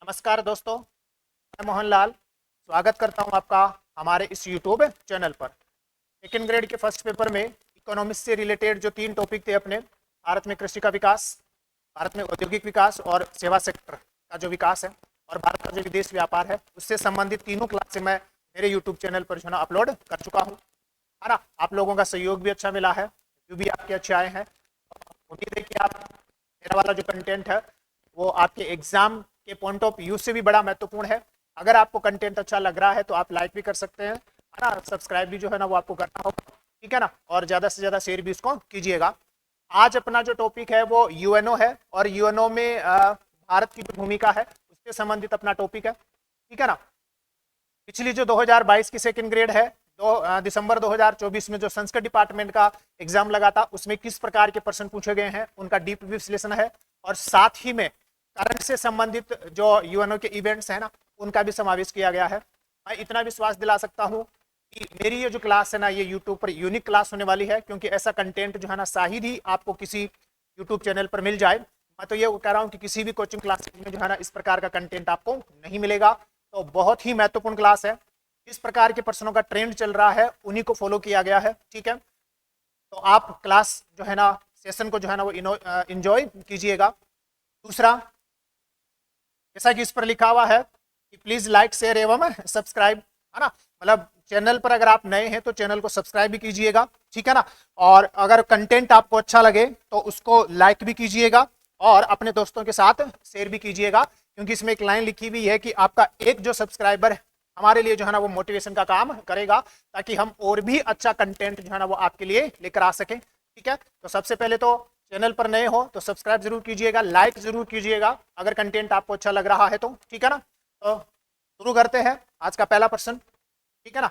नमस्कार दोस्तों, मैं मोहनलाल स्वागत करता हूं आपका हमारे इस यूट्यूब चैनल पर। सेकेंड ग्रेड के फर्स्ट पेपर में इकोनॉमिक्स से रिलेटेड जो 3 टॉपिक थे अपने, भारत में कृषि का विकास, भारत में औद्योगिक विकास और सेवा सेक्टर का जो विकास है और भारत का जो विदेश व्यापार है, उससे संबंधित तीनों क्लासें मैं मेरे यूट्यूब चैनल पर जो है ना अपलोड कर चुका हूँ, है ना। आप लोगों का सहयोग भी अच्छा मिला है, व्यू भी आपके अच्छे आए हैं। उम्मीद है कि आप मेरा वाला जो कंटेंट है वो आपके एग्जाम के पॉइंट ऑफ व्यू से भी बड़ा महत्वपूर्ण है। अगर आपको कंटेंट अच्छा लग रहा है तो आप लाइक भी कर सकते हैं, है ना। सब्सक्राइब भी जो है ना वो आपको करना होगा, ठीक है ना। और ज़्यादा से ज़्यादा शेयर भी इसको कीजिएगा। आज अपना जो टॉपिक है वो यूएनओ है और यूएनओ में भारत की जो भूमिका है उससे संबंधित अपना टॉपिक है, ठीक है ना। पिछली जो 2022 की सेकेंड ग्रेड है, दिसंबर 2024 में जो संस्कृत डिपार्टमेंट का एग्जाम लगा था, उसमें किस प्रकार के प्रश्न पूछे गए हैं उनका डीप विश्लेषण है। और साथ ही में करंट से संबंधित जो यूएनओ के इवेंट्स हैं ना, उनका भी समावेश किया गया है। मैं इतना विश्वास दिला सकता हूं कि मेरी ये जो क्लास है ना, ये यूट्यूब पर यूनिक क्लास होने वाली है, क्योंकि ऐसा कंटेंट जो है ना शायद ही आपको किसी यूट्यूब चैनल पर मिल जाए। मैं तो ये कह रहा हूँ कि किसी भी कोचिंग क्लास में जो है ना इस प्रकार का कंटेंट आपको नहीं मिलेगा। तो बहुत ही महत्वपूर्ण क्लास है। इस प्रकार के प्रश्नों का ट्रेंड चल रहा है, उन्हीं को फॉलो किया गया है, ठीक है। तो आप क्लास जो है ना, सेशन को जो है ना वो इंजॉय कीजिएगा। दूसरा, जैसा कि इस पर लिखा हुआ है कि प्लीज लाइक शेयर एवं सब्सक्राइब, है ना। मतलब चैनल पर अगर आप नए हैं तो चैनल को सब्सक्राइब भी कीजिएगा, ठीक है ना। और अगर कंटेंट आपको अच्छा लगे तो उसको लाइक भी कीजिएगा और अपने दोस्तों के साथ शेयर भी कीजिएगा, क्योंकि इसमें एक लाइन लिखी हुई है कि आपका एक जो सब्सक्राइबर है हमारे लिए जो है ना वो मोटिवेशन का काम करेगा, ताकि हम और भी अच्छा कंटेंट जो है ना वो आपके लिए लेकर आ सकें, ठीक है। तो सबसे पहले तो चैनल पर नए हो तो सब्सक्राइब जरूर कीजिएगा, लाइक जरूर कीजिएगा अगर कंटेंट आपको अच्छा लग रहा है तो, ठीक है ना। तो शुरू करते हैं आज का पहला प्रश्न, ठीक है ना।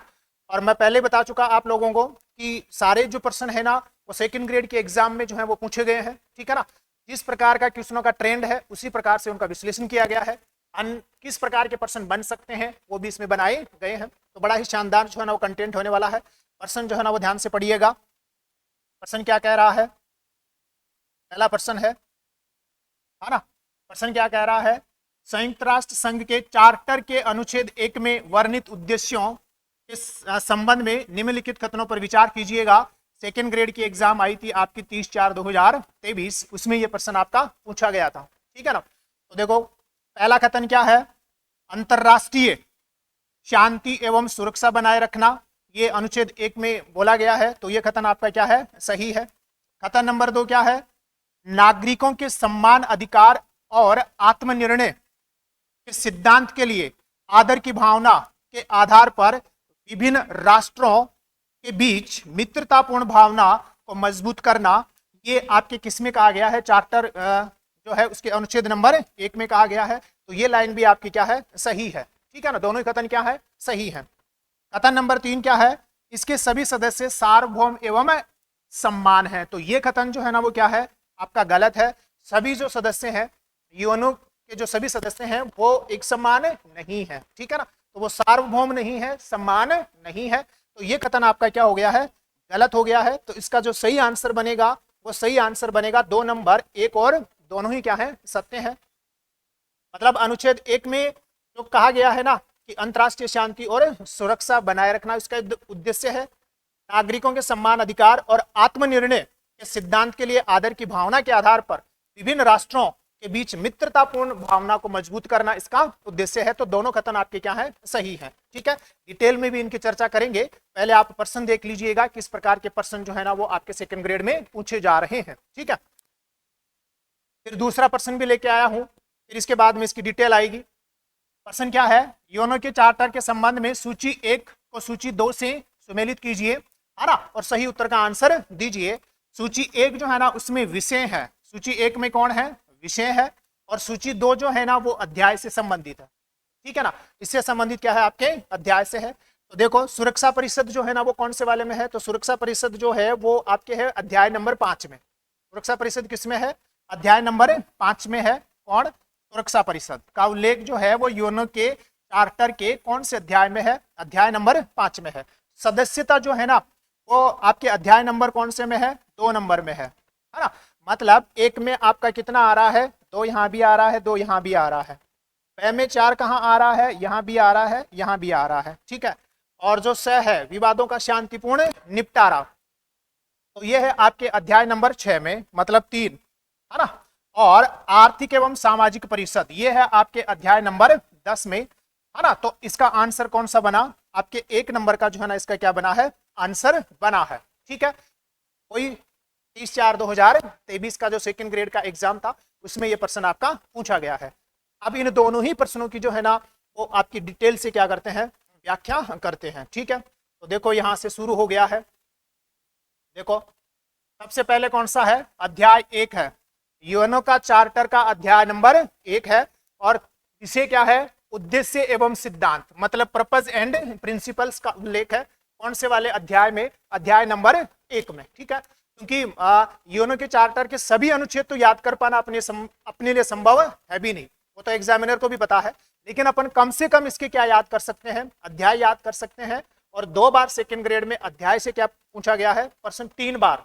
और मैं पहले बता चुका आप लोगों को कि सारे जो प्रश्न है ना वो सेकंड ग्रेड के एग्जाम में जो है वो पूछे गए हैं, ठीक है ना। जिस प्रकार का क्वेश्चनों का ट्रेंड है उसी प्रकार से उनका विश्लेषण किया गया है। किस प्रकार के प्रश्न बन सकते हैं वो भी इसमें बनाए गए हैं। तो बड़ा ही शानदार जो है ना वो कंटेंट होने वाला है। प्रश्न जो है ना वो ध्यान से पढ़िएगा। प्रश्न क्या कह रहा है? पहला प्रश्न है ना, प्रश्न क्या कह रहा है? संयुक्त राष्ट्र संघ के चार्टर के अनुच्छेद 1 में वर्णित उद्देश्यों के संबंध में निम्नलिखित कथनों पर विचार कीजिएगा। सेकेंड ग्रेड की एग्जाम आई थी आपकी 30/4/2023, उसमें यह प्रश्न आपका पूछा गया था, ठीक है ना। तो देखो पहला कथन क्या है? अंतरराष्ट्रीय शांति एवं सुरक्षा बनाए रखना, ये अनुच्छेद 1 में बोला गया है, तो यह कथन आपका क्या है? सही है। कथन नंबर 2 क्या है? नागरिकों के सम्मान, अधिकार और आत्मनिर्णय के सिद्धांत के लिए आदर की भावना के आधार पर विभिन्न राष्ट्रों के बीच मित्रतापूर्ण भावना को मजबूत करना, ये आपके किस में कहा गया है? चार्टर जो है उसके अनुच्छेद नंबर 1 में कहा गया है। तो ये लाइन भी आपकी क्या है? सही है, ठीक है ना। दोनों ही कथन क्या है? सही है। कथन नंबर 3 क्या है? इसके सभी सदस्य सार्वभौम एवं सम्मान है, तो ये कथन जो है ना वो क्या है? आपका गलत है। सभी जो सदस्य हैं, यूएनओ के जो सभी सदस्य हैं वो एक समान नहीं है, ठीक है ना। तो वो सार्वभौम नहीं है, समान नहीं है, तो ये कथन आपका क्या हो गया है? गलत हो गया है। तो इसका जो सही आंसर बनेगा वो सही आंसर बनेगा 2 नंबर, 1 और दोनों ही क्या है? सत्य है। मतलब अनुच्छेद 1 में जो कहा गया है ना कि अंतरराष्ट्रीय शांति और सुरक्षा बनाए रखना, इसका उद्देश्य है नागरिकों के सम्मान, अधिकार और आत्मनिर्णय के सिद्धांत के लिए आदर की भावना के आधार पर विभिन्न राष्ट्रों के बीच मित्रतापूर्ण भावना को मजबूत करना इसका उद्देश्य है। तो दोनों कथन आपके क्या है? सही है, ठीक है। डिटेल में भी इनकी चर्चा करेंगे, पहले आप प्रश्न देख लीजिएगा किस प्रकार के प्रश्न जो है ना वो आपके सेकंड ग्रेड में पूछे जा रहे हैं, ठीक है। फिर दूसरा प्रश्न भी लेके आया हूं, फिर इसके बाद में इसकी डिटेल आएगी। प्रश्न क्या है? यूएनओ के चार्टर के संबंध में सूची 1 को सूची 2 से सुमेलित कीजिए, है ना, और सही उत्तर का आंसर दीजिए। सूची 1 जो है ना उसमें विषय है, सूची 1 में कौन है? विषय है। और सूची 2 जो है ना वो अध्याय से संबंधित है, ठीक है ना। इससे संबंधित क्या है? आपके अध्याय से है। तो देखो सुरक्षा परिषद जो है ना वो कौन से वाले में है? तो सुरक्षा परिषद जो है वो आपके है अध्याय नंबर 5 में। सुरक्षा परिषद किसमें है? अध्याय नंबर 5 में है। कौन? सुरक्षा परिषद का उल्लेख जो है वो यूएनओ के चार्टर के कौन से अध्याय में है? अध्याय नंबर 5 में है। सदस्यता जो है ना वो आपके अध्याय नंबर कौन से में है? 2 नंबर में है ना। मतलब 1 में आपका कितना आ रहा है? 2 यहां भी आ रहा है, 2 यहां भी आ रहा है। प में 4 कहाँ आ रहा है, यहाँ भी आ रहा है, यहाँ भी आ रहा है, ठीक है। और जो स है विवादों का शांतिपूर्ण निपटारा, तो ये है आपके अध्याय नंबर 6 में, मतलब 3, है ना। और आर्थिक एवं सामाजिक परिषद ये है आपके अध्याय नंबर 10 में, है ना। तो इसका आंसर कौन सा बना, आपके 1 नंबर का जो है ना इसका क्या बना है, आंसर बना है, ठीक है। कोई 30/4/2023 का जो सेकंड ग्रेड का एग्जाम था उसमें ये प्रश्न आपका पूछा गया है। अब इन दोनों ही प्रश्नों की जो है ना वो आपकी डिटेल से क्या करते हैं, व्याख्या करते हैं, ठीक है। तो देखो यहां से शुरू हो गया है। देखो सबसे पहले कौन सा है, अध्याय 1 है, यूएनओ का चार्टर का अध्याय नंबर 1 है। और इसे क्या है, उद्देश्य एवं सिद्धांत, मतलब पर्पज एंड प्रिंसिपल्स का उल्लेख है कौन से वाले अध्याय में, अध्याय नंबर 1 में, ठीक है। क्योंकि यूएनओ के चार्टर के सभी अनुच्छेद तो याद कर पाना अपने लिए संभव है भी नहीं, वो तो एग्जामिनर को भी पता है, लेकिन अपन कम से कम इसके क्या याद कर सकते हैं, अध्याय याद कर सकते हैं। और 2 बार सेकंड ग्रेड में अध्याय से क्या पूछा गया है प्रश्न, 3 बार।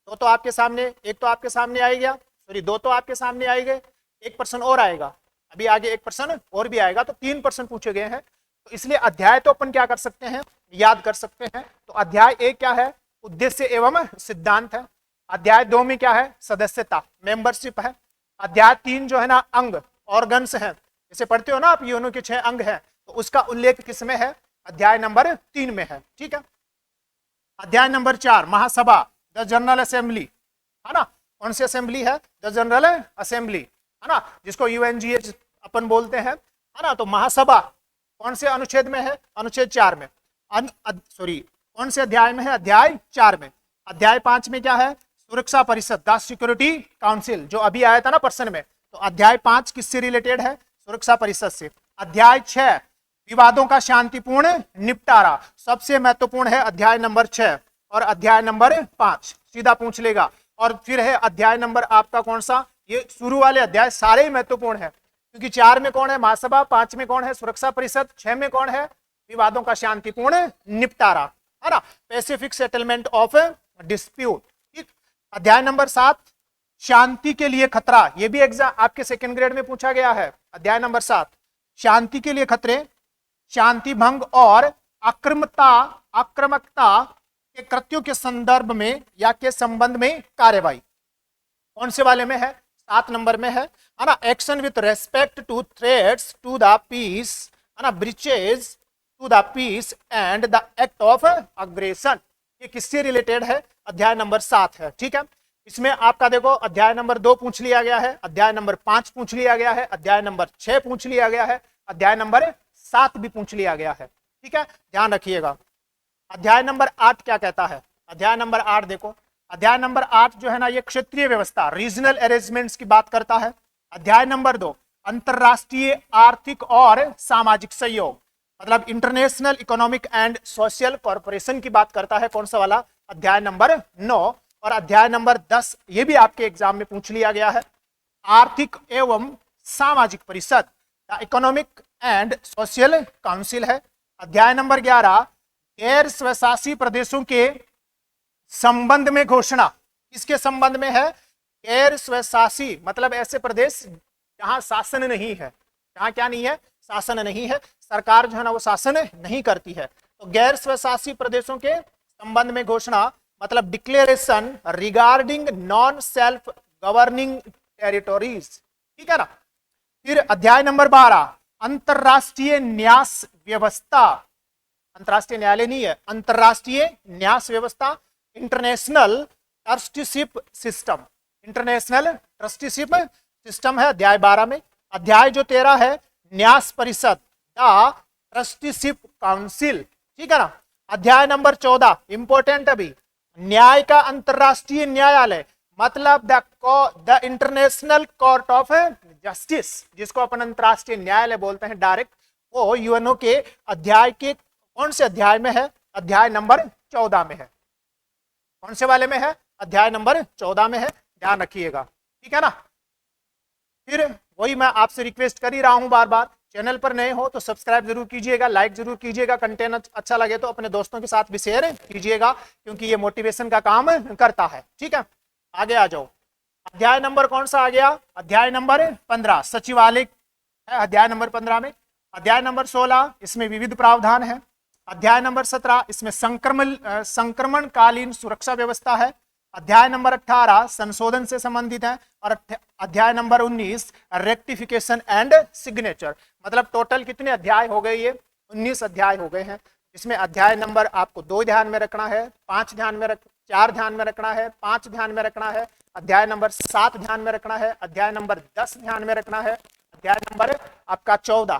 तो आपके सामने, एक तो आपके सामने आएगा, सॉरी 2 तो आपके सामने आएंगे, 1 प्रश्न और आएगा, अभी आगे 1 प्रश्न और भी आएगा, तो 3 प्रश्न पूछे गए हैं। तो इसलिए अध्याय तो अपन क्या कर सकते हैं, याद कर सकते हैं। तो अध्याय 1 क्या है, उद्देश्य एवं सिद्धांत है। अध्याय 2 में क्या है, सदस्यता, मेंबरशिप है। अध्याय 3 जो है ना अंग, ऑर्गन्स है, जैसे पढ़ते हो ना आप यूएनओ के 6 अंग है, तो उसका उल्लेख किस में है, अध्याय नंबर 3 में है, ठीक है। अध्याय number 4 Mahasabha, the general assembly, है ना। कौन सी असेंबली है, द जनरल असेंबली, है ना, जिसको यूएनजीए अपन बोलते हैं, है ना। तो महासभा कौन से अनुच्छेद में है, अनुच्छेद 4 में, सॉरी कौन से अध्याय में है, अध्याय 4 में। अध्याय 5 में क्या है, सुरक्षा परिषद, द सिक्योरिटी काउंसिल, जो अभी आया था ना प्रश्न में, तो अध्याय 5 किससे रिलेटेड है, सुरक्षा परिषद से। अध्याय 6 विवादों का शांतिपूर्ण निपटारा, सबसे महत्वपूर्ण है अध्याय नंबर 6 और अध्याय नंबर 5, सीधा पूछ लेगा। और फिर है अध्याय नंबर आपका कौन सा, ये शुरू वाले अध्याय सारे ही महत्वपूर्ण है, क्योंकि 4 में कौन है, महासभा, 5 में कौन है, सुरक्षा परिषद, 6 में कौन है, विवादों का शांतिपूर्ण निपटारा, है ना, पैसिफिक सेटलमेंट ऑफ डिस्प्यूट, ठीक। अध्याय नंबर 7 शांति के लिए खतरा, ये भी एग्जाम आपके सेकंड ग्रेड में पूछा गया है। अध्याय नंबर 7 शांति के लिए खतरे, शांति भंग और आक्रामकता के कृत्यों के संदर्भ में या के संबंध में कार्यवाही, कौन से वाले में है, 7 नंबर में है ना। Action with respect to threats to the peace, है ना, breaches to the peace and the act of aggression, ये किससे रिलेटेड है, अध्याय नंबर 7 है, ठीक है। इसमें आपका देखो अध्याय नंबर 2 पूछ लिया गया है, अध्याय नंबर 5 पूछ लिया गया है, अध्याय नंबर 6 पूछ लिया गया है, अध्याय नंबर 7 भी पूछ लिया गया है, ठीक है, ध्यान रखिएगा। अध्याय नंबर 8 क्या कहता है, अध्याय नंबर 8 देखो, अध्याय नंबर 8 जो है ना ये क्षेत्रीय व्यवस्था, रीजनल अरेंजमेंट्स की बात करता है। अध्याय नंबर 2 अंतरराष्ट्रीय आर्थिक और सामाजिक सहयोग, मतलब international economic and social corporation की बात करता है, कौन सा वाला, अध्याय नंबर 9। और अध्याय नंबर 10 ये भी आपके एग्जाम में पूछ लिया गया है, आर्थिक एवं सामाजिक परिषद, इकोनॉमिक एंड सोशल काउंसिल है। अध्याय नंबर 11 गैर स्वशासी प्रदेशों के संबंध में घोषणा, किसके संबंध में है, गैर स्वशासी, मतलब ऐसे प्रदेश जहां शासन नहीं है, जहां क्या नहीं है, शासन नहीं है, सरकार जो है ना वो शासन नहीं करती है। तो गैर स्वशासी प्रदेशों के संबंध में घोषणा, मतलब declaration regarding non self governing territories, ठीक है ना। फिर अध्याय नंबर 12 अंतरराष्ट्रीय न्यास व्यवस्था, अंतरराष्ट्रीय न्यायालय नहीं है, अंतरराष्ट्रीय न्यास व्यवस्था, international trusteeship system, international trusteeship system है अध्याय 12 में। अध्याय जो 13 है न्यास परिषद, द ट्रस्टीशिप काउंसिल, ठीक है ना। अध्याय नंबर 14 इंपोर्टेंट, अभी न्याय का अंतरराष्ट्रीय न्यायालय, मतलब the international court of justice, जिसको अपन अंतरराष्ट्रीय न्यायालय बोलते हैं डायरेक्ट, वो यूएनओ के अध्याय के कौन से अध्याय में है, अध्याय नंबर 14 में है, कौन से वाले में है, अध्याय नंबर 14 में है, ध्यान रखिएगा, ठीक है ना। फिर वही मैं आपसे रिक्वेस्ट कर ही रहा हूं बार बार, चैनल पर नए हो तो सब्सक्राइब जरूर कीजिएगा, लाइक जरूर कीजिएगा, कंटेंट अच्छा लगे तो अपने दोस्तों के साथ भी शेयर कीजिएगा, क्योंकि ये मोटिवेशन का काम करता है, ठीक है। आगे आ जाओ, अध्याय नंबर कौन सा आ गया, अध्याय नंबर 15 सचिवालय है अध्याय नंबर 15 में। अध्याय नंबर 16 इसमें विविध प्रावधान है। अध्याय नंबर 17 इसमें संक्रमणकालीन सुरक्षा व्यवस्था है। अध्याय नंबर 18 संशोधन से संबंधित है। और अध्याय नंबर 19 रेक्टिफिकेशन एंड सिग्नेचर। मतलब टोटल कितने अध्याय हो गए? ये 19 अध्याय हो गए हैं। इसमें अध्याय नंबर आपको 2 ध्यान में रखना है, 4 ध्यान में रखना है, 5 ध्यान में रखना है, अध्याय नंबर 7 ध्यान में रखना है, अध्याय नंबर 10 ध्यान में रखना है, अध्याय नंबर आपका 14,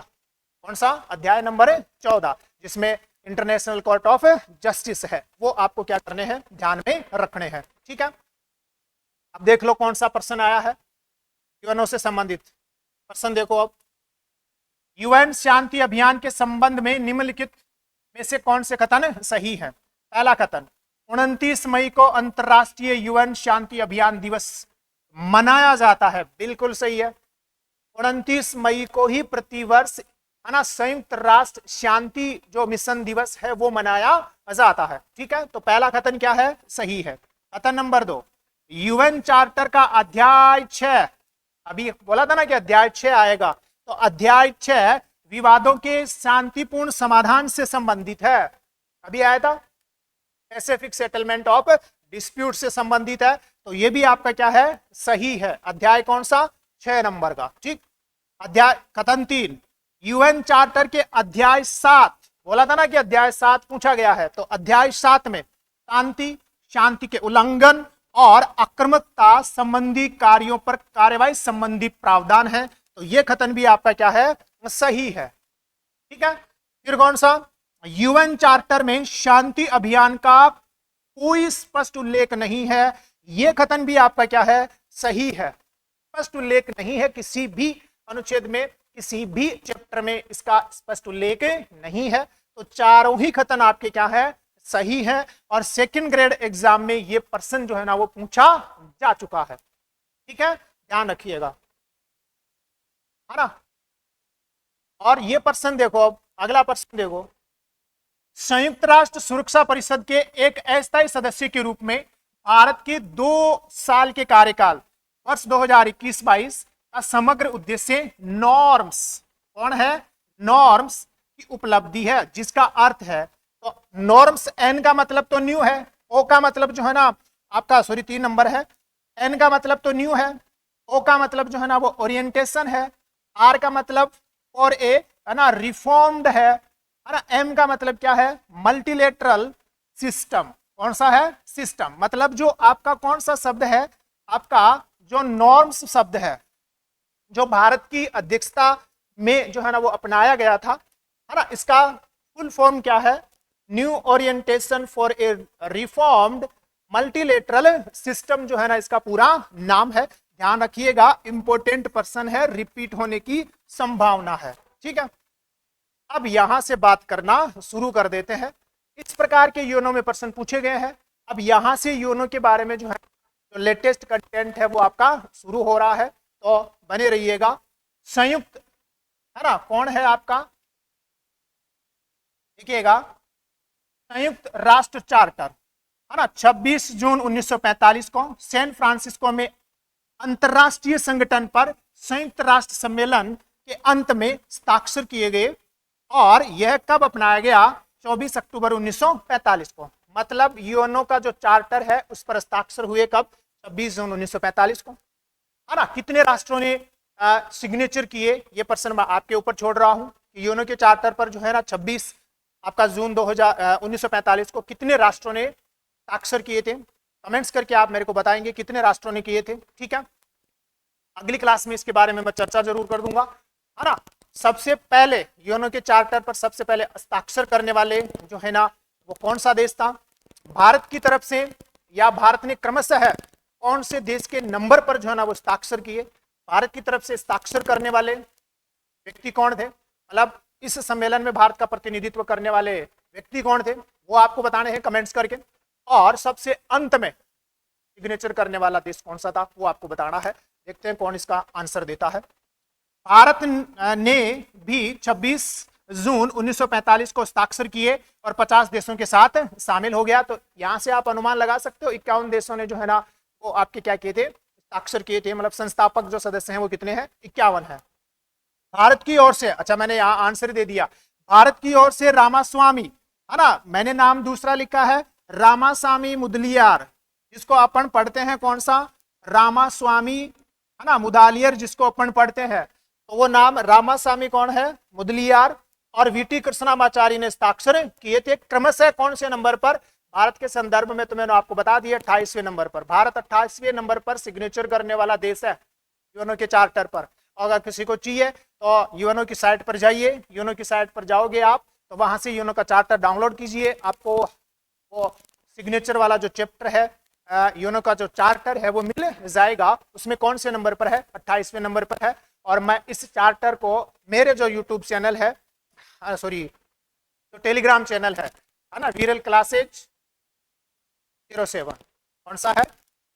कौन सा? अध्याय नंबर 14 जिसमें इंटरनेशनल कोर्ट ऑफ जस्टिस है, वो आपको क्या करने हैं? ध्यान में रखने हैं। ठीक है, अब देख लो कौन सा प्रश्न आया है यूएनओ से संबंधित प्रश्न। देखो अब, यूएन शांति अभियान के संबंध में निम्नलिखित में से कौन से कथन सही है? पहला कथन, 29 मई को अंतरराष्ट्रीय यूएन शांति अभियान दिवस मनाया जाता है। बिल्कुल सही है, 29 मई को ही प्रतिवर्ष है ना संयुक्त राष्ट्र शांति जो मिशन दिवस है वो मनाया जाता है। ठीक है, तो पहला कथन क्या है? सही है। कथन नंबर 2, यूएन चार्टर का अध्याय 6, अभी बोला था ना कि अध्याय 6 आएगा, तो अध्याय 6 विवादों के शांतिपूर्ण समाधान से संबंधित है। अभी आया था, पैसिफिक सेटलमेंट ऑफ डिस्प्यूट से संबंधित है, तो ये भी आपका क्या है? सही है। अध्याय कौन सा? 6 नंबर का। ठीक, अध्याय कथन 3, यूएन चार्टर के अध्याय 7, बोला था ना कि अध्याय 7 पूछा गया है, तो अध्याय 7 में शांति के उल्लंघन और आक्रामकता संबंधी कार्यों पर कार्यवाही संबंधी प्रावधान है, तो यह कथन भी आपका क्या है? सही है। ठीक है, फिर कौन सा? यूएन चार्टर में शांति अभियान का कोई स्पष्ट उल्लेख नहीं है, यह कथन भी आपका क्या है? सही है। स्पष्ट उल्लेख नहीं है, किसी भी अनुच्छेद में, किसी भी चैप्टर में इसका स्पष्ट उल्लेख नहीं है, तो चारों ही कथन आपके क्या है? सही है। और सेकंड ग्रेड एग्जाम में ये प्रश्न जो है ना वो पूछा जा चुका है। ठीक है, ध्यान रखिएगा, है ना। और ये प्रश्न देखो, अब अगला प्रश्न देखो, संयुक्त राष्ट्र सुरक्षा परिषद के एक अस्थायी सदस्य के रूप में भारत के 2 साल के कार्यकाल वर्ष 2021-22 का समग्र उद्देश्य नॉर्म्स, कौन है? नॉर्म्स की उपलब्धि है, जिसका अर्थ है, तो नॉर्म्स, एन का मतलब तो न्यू है, ओ का मतलब जो है ना आपका 3 नंबर है, एन का मतलब तो न्यू है, ओ का मतलब जो है ना वो ओरिएंटेशन है, आर का मतलब और ए है ना रिफॉर्म्ड है ना, एम का मतलब क्या है? मल्टीलेटरल सिस्टम, कौन सा है? सिस्टम। मतलब जो आपका कौन सा शब्द है? आपका जो नॉर्म्स शब्द है, जो भारत की अध्यक्षता में जो है ना वो अपनाया गया था, है ना, इसका फुल फॉर्म क्या है? New orientation for a reformed multilateral system जो है ना इसका पूरा नाम है। ध्यान रखिएगा, इंपॉर्टेंट पर्सन है, रिपीट होने की संभावना है। ठीक है, अब यहां से बात करना शुरू कर देते हैं। इस प्रकार के यूएनओ में प्रश्न पूछे गए हैं। अब यहां से यूएनओ के बारे में जो है जो लेटेस्ट कंटेंट है वो आपका शुरू हो रहा है, तो बने रहिएगा। संयुक्त है ना, कौन है आपका? देखिएगा, संयुक्त राष्ट्र चार्टर है ना 26 जून 1945 को सैन फ्रांसिस्को में अंतरराष्ट्रीय संगठन पर संयुक्त राष्ट्र सम्मेलन के अंत में हस्ताक्षर किए गए, और यह कब अपनाया गया? 24 अक्टूबर 1945 को। मतलब यूएनओ का जो चार्टर है उस पर हस्ताक्षर हुए कब? 26 जून 1945 को, है ना। कितने राष्ट्रों ने सिग्नेचर किए? ये प्रश्न मैं आपके ऊपर छोड़ रहा हूं कि यूएनओ के चार्टर पर जो है ना 26 आपका जून 1945 को कितने राष्ट्रों ने हस्ताक्षर किए थे? कमेंट्स करके आप मेरे को बताएंगे कितने राष्ट्रों ने किए थे। ठीक है, अगली क्लास में इसके बारे में मैं चर्चा जरूर कर दूंगा, है ना। सबसे पहले यूएनओ के चार्टर पर सबसे पहले हस्ताक्षर करने वाले जो है ना वो कौन सा देश था? भारत की तरफ से, या भारत ने क्रमशः कौन से देश के नंबर पर जो है ना वो हस्ताक्षर किए? भारत की तरफ से हस्ताक्षर करने वाले व्यक्ति कौन थे? मतलब इस सम्मेलन में भारत का प्रतिनिधित्व करने वाले व्यक्ति कौन थे वो आपको बताने हैं कमेंट्स करके। और सबसे अंत में सिग्नेचर करने वाला देश कौन सा था वो आपको बताना है। देखते हैं कौन इसका आंसर देता है। भारत ने भी 26 जून 1945 को हस्ताक्षर किए और 50 देशों के साथ शामिल हो गया। तो यहां से आप अनुमान लगा सकते हो 51 देशों ने जो है ना वो आपके क्या किए थे? हस्ताक्षर किए थे। मतलब संस्थापक जो सदस्य हैं वो कितने हैं? 51 है। भारत की ओर से, अच्छा मैंने यहाँ आंसर दे दिया, भारत की ओर से रामास्वामी, है ना, मैंने नाम दूसरा लिखा है रामास्वामी मुदलियार, जिसको अपन पढ़ते हैं कौन सा, रामास्वामी, है ना, मुदालियर जिसको अपन पढ़ते हैं, तो वो नाम रामास्वामी कौन है, मुदलियार, और वीटी कृष्णामाचारी ने हस्ताक्षर किए थे क्रमशः कौन से नंबर पर, भारत के संदर्भ में तो मैंने आपको बता दिया 28वें नंबर पर, भारत 28वें नंबर पर सिग्नेचर करने वाला देश है यूएनओ के चार्टर पर। अगर किसी को चाहिए तो यूएनओ की साइट पर जाइए, यूएनओ की साइट पर जाओगे आप तो वहां से यूएनओ का चार्टर डाउनलोड कीजिए, आपको वो सिग्नेचर वाला जो चैप्टर है यूएनओ का जो चार्टर है वो मिल जाएगा, उसमें कौन से नंबर पर है, 28वें नंबर पर है। और मैं इस चार्टर को मेरे जो यूट्यूब चैनल है, सॉरी जो टेलीग्राम चैनल है ना, वीरल क्लासेज 07, कौन सा है,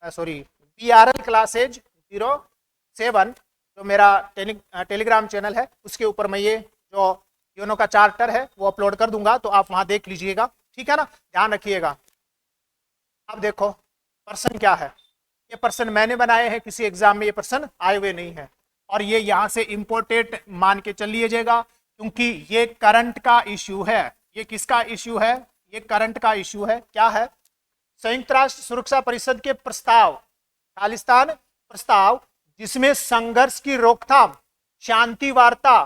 सॉरी VRL क्लासेज 07, जो मेरा टेलीग्राम चैनल है उसके ऊपर मैं ये जो यूएनओ का चार्टर है वो अपलोड कर दूंगा, तो आप वहां देख लीजिएगा, ठीक है ना, ध्यान रखिएगा। अब देखो प्रश्न क्या है, ये प्रश्न मैंने बनाए हैं, किसी एग्जाम में ये प्रश्न आए हुए नहीं है, और ये यहां से इंपोर्टेंट मान के चल लीजिएगा, क्योंकि ये करंट का इश्यू है। ये किसका इश्यू है, ये करंट का इश्यू है। क्या है, संयुक्त राष्ट्र सुरक्षा परिषद के प्रस्ताव, खालिस्तान प्रस्ताव, जिसमें संघर्ष की रोकथाम, शांति वार्ता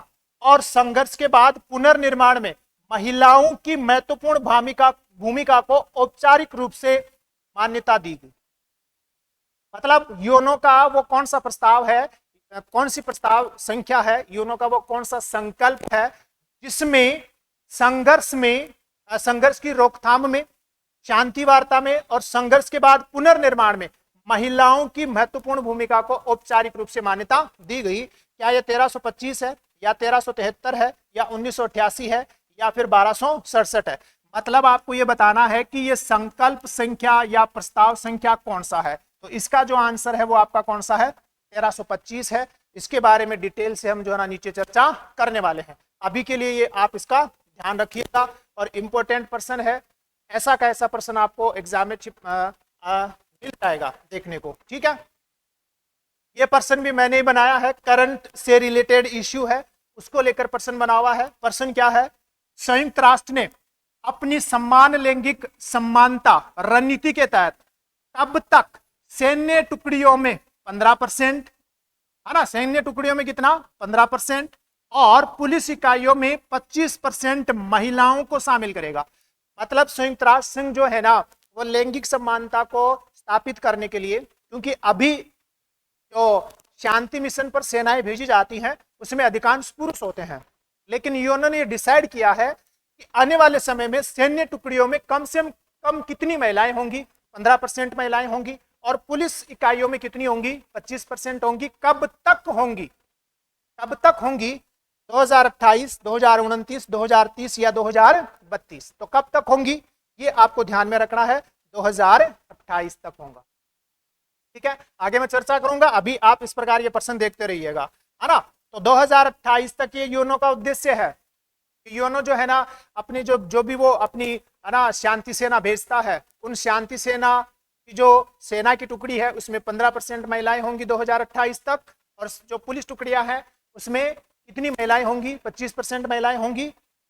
और संघर्ष के बाद पुनर्निर्माण में महिलाओं की महत्वपूर्ण भूमिका को औपचारिक रूप से मान्यता दी गई। मतलब यूएनओ का वो कौन सा प्रस्ताव है, कौन सी प्रस्ताव संख्या है, यूएनओ का वो कौन सा संकल्प है जिसमें संघर्ष की रोकथाम में, शांति वार्ता में और संघर्ष के बाद पुनर्निर्माण में महिलाओं की महत्वपूर्ण भूमिका को औपचारिक रूप से मान्यता दी गई। क्या यह 1325 है या 1373 है या 1988 है या फिर 1267 है? मतलब आपको यह बताना है कि यह संकल्प संख्या या प्रस्ताव संख्या कौन सा है। तो इसका जो आंसर है वो आपका कौन सा है, 1325 है। इसके बारे में डिटेल से हम जो है ना नीचे चर्चा करने वाले हैं। अभी के लिए ये आप इसका ध्यान रखिएगा, और इंपॉर्टेंट प्रश्न है, ऐसा का ऐसा प्रश्न आपको एग्जाम में मिल जाएगा देखने को, ठीक है। ये प्रश्न भी मैंने ही बनाया है, करंट से रिलेटेड इश्यू है, उसको लेकर प्रश्न बना हुआ है। प्रश्न क्या है, संयुक्त राष्ट्र ने अपनी समान लैंगिक समानता रणनीति के तहत कब तक सैन्य टुकड़ियों में 15%, है ना, सैन्य टुकड़ियों में कितना 15% और पुलिस इकाइयों में 25% महिलाओं को शामिल करेगा। मतलब संयुक्त राष्ट्र संघ जो है ना वो लैंगिक समानता को स्थापित करने के लिए, क्योंकि अभी जो शांति मिशन पर सेनाएं भेजी जाती हैं उसमें अधिकांश पुरुष होते हैं, लेकिन यूएनओ ने डिसाइड किया है कि आने वाले समय में सैन्य टुकड़ियों में कम से कम कितनी महिलाएं होंगी, 15% महिलाएं होंगी, और पुलिस इकाइयों में कितनी होंगी, 25% होंगी। कब तक होंगी, कब तक होंगी, 2028, 2029, 2030 या 2032? तो कब तक होंगी ये आपको ध्यान में रखना है, 2028 तक होगा, ठीक है। आगे मैं चर्चा करूंगा, अभी आप इस प्रकार ये प्रश्न देखते रहिएगा, है ना। तो 2028 तक ये यूएनओ का उद्देश्य है। यूएनओ जो है ना अपनी जो भी वो अपनी, है ना, शांति सेना भेजता है, उन शांति सेना की जो सेना की टुकड़ी है उसमें 15% महिलाएं होंगी 2028 तक, और जो पुलिस टुकड़ियां हैं उसमें कितनी महिलाएं होंगी, 25% महिलाएं होंगी।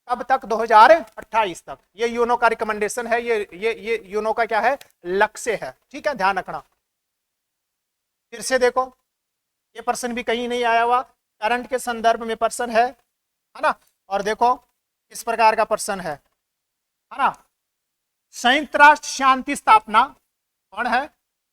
कब तक, 2028 तक। ये यूएनओ का रिकमेंडेशन है, ये यूएनओ का क्या है, लक्ष्य है, ठीक है, ध्यान रखना। फिर से देखो, ये प्रश्न भी कहीं नहीं आया हुआ, करंट के संदर्भ में प्रश्न है ना। और देखो इस प्रकार का प्रश्न है ना, संयुक्त राष्ट्र शांति स्थापना, कौन है,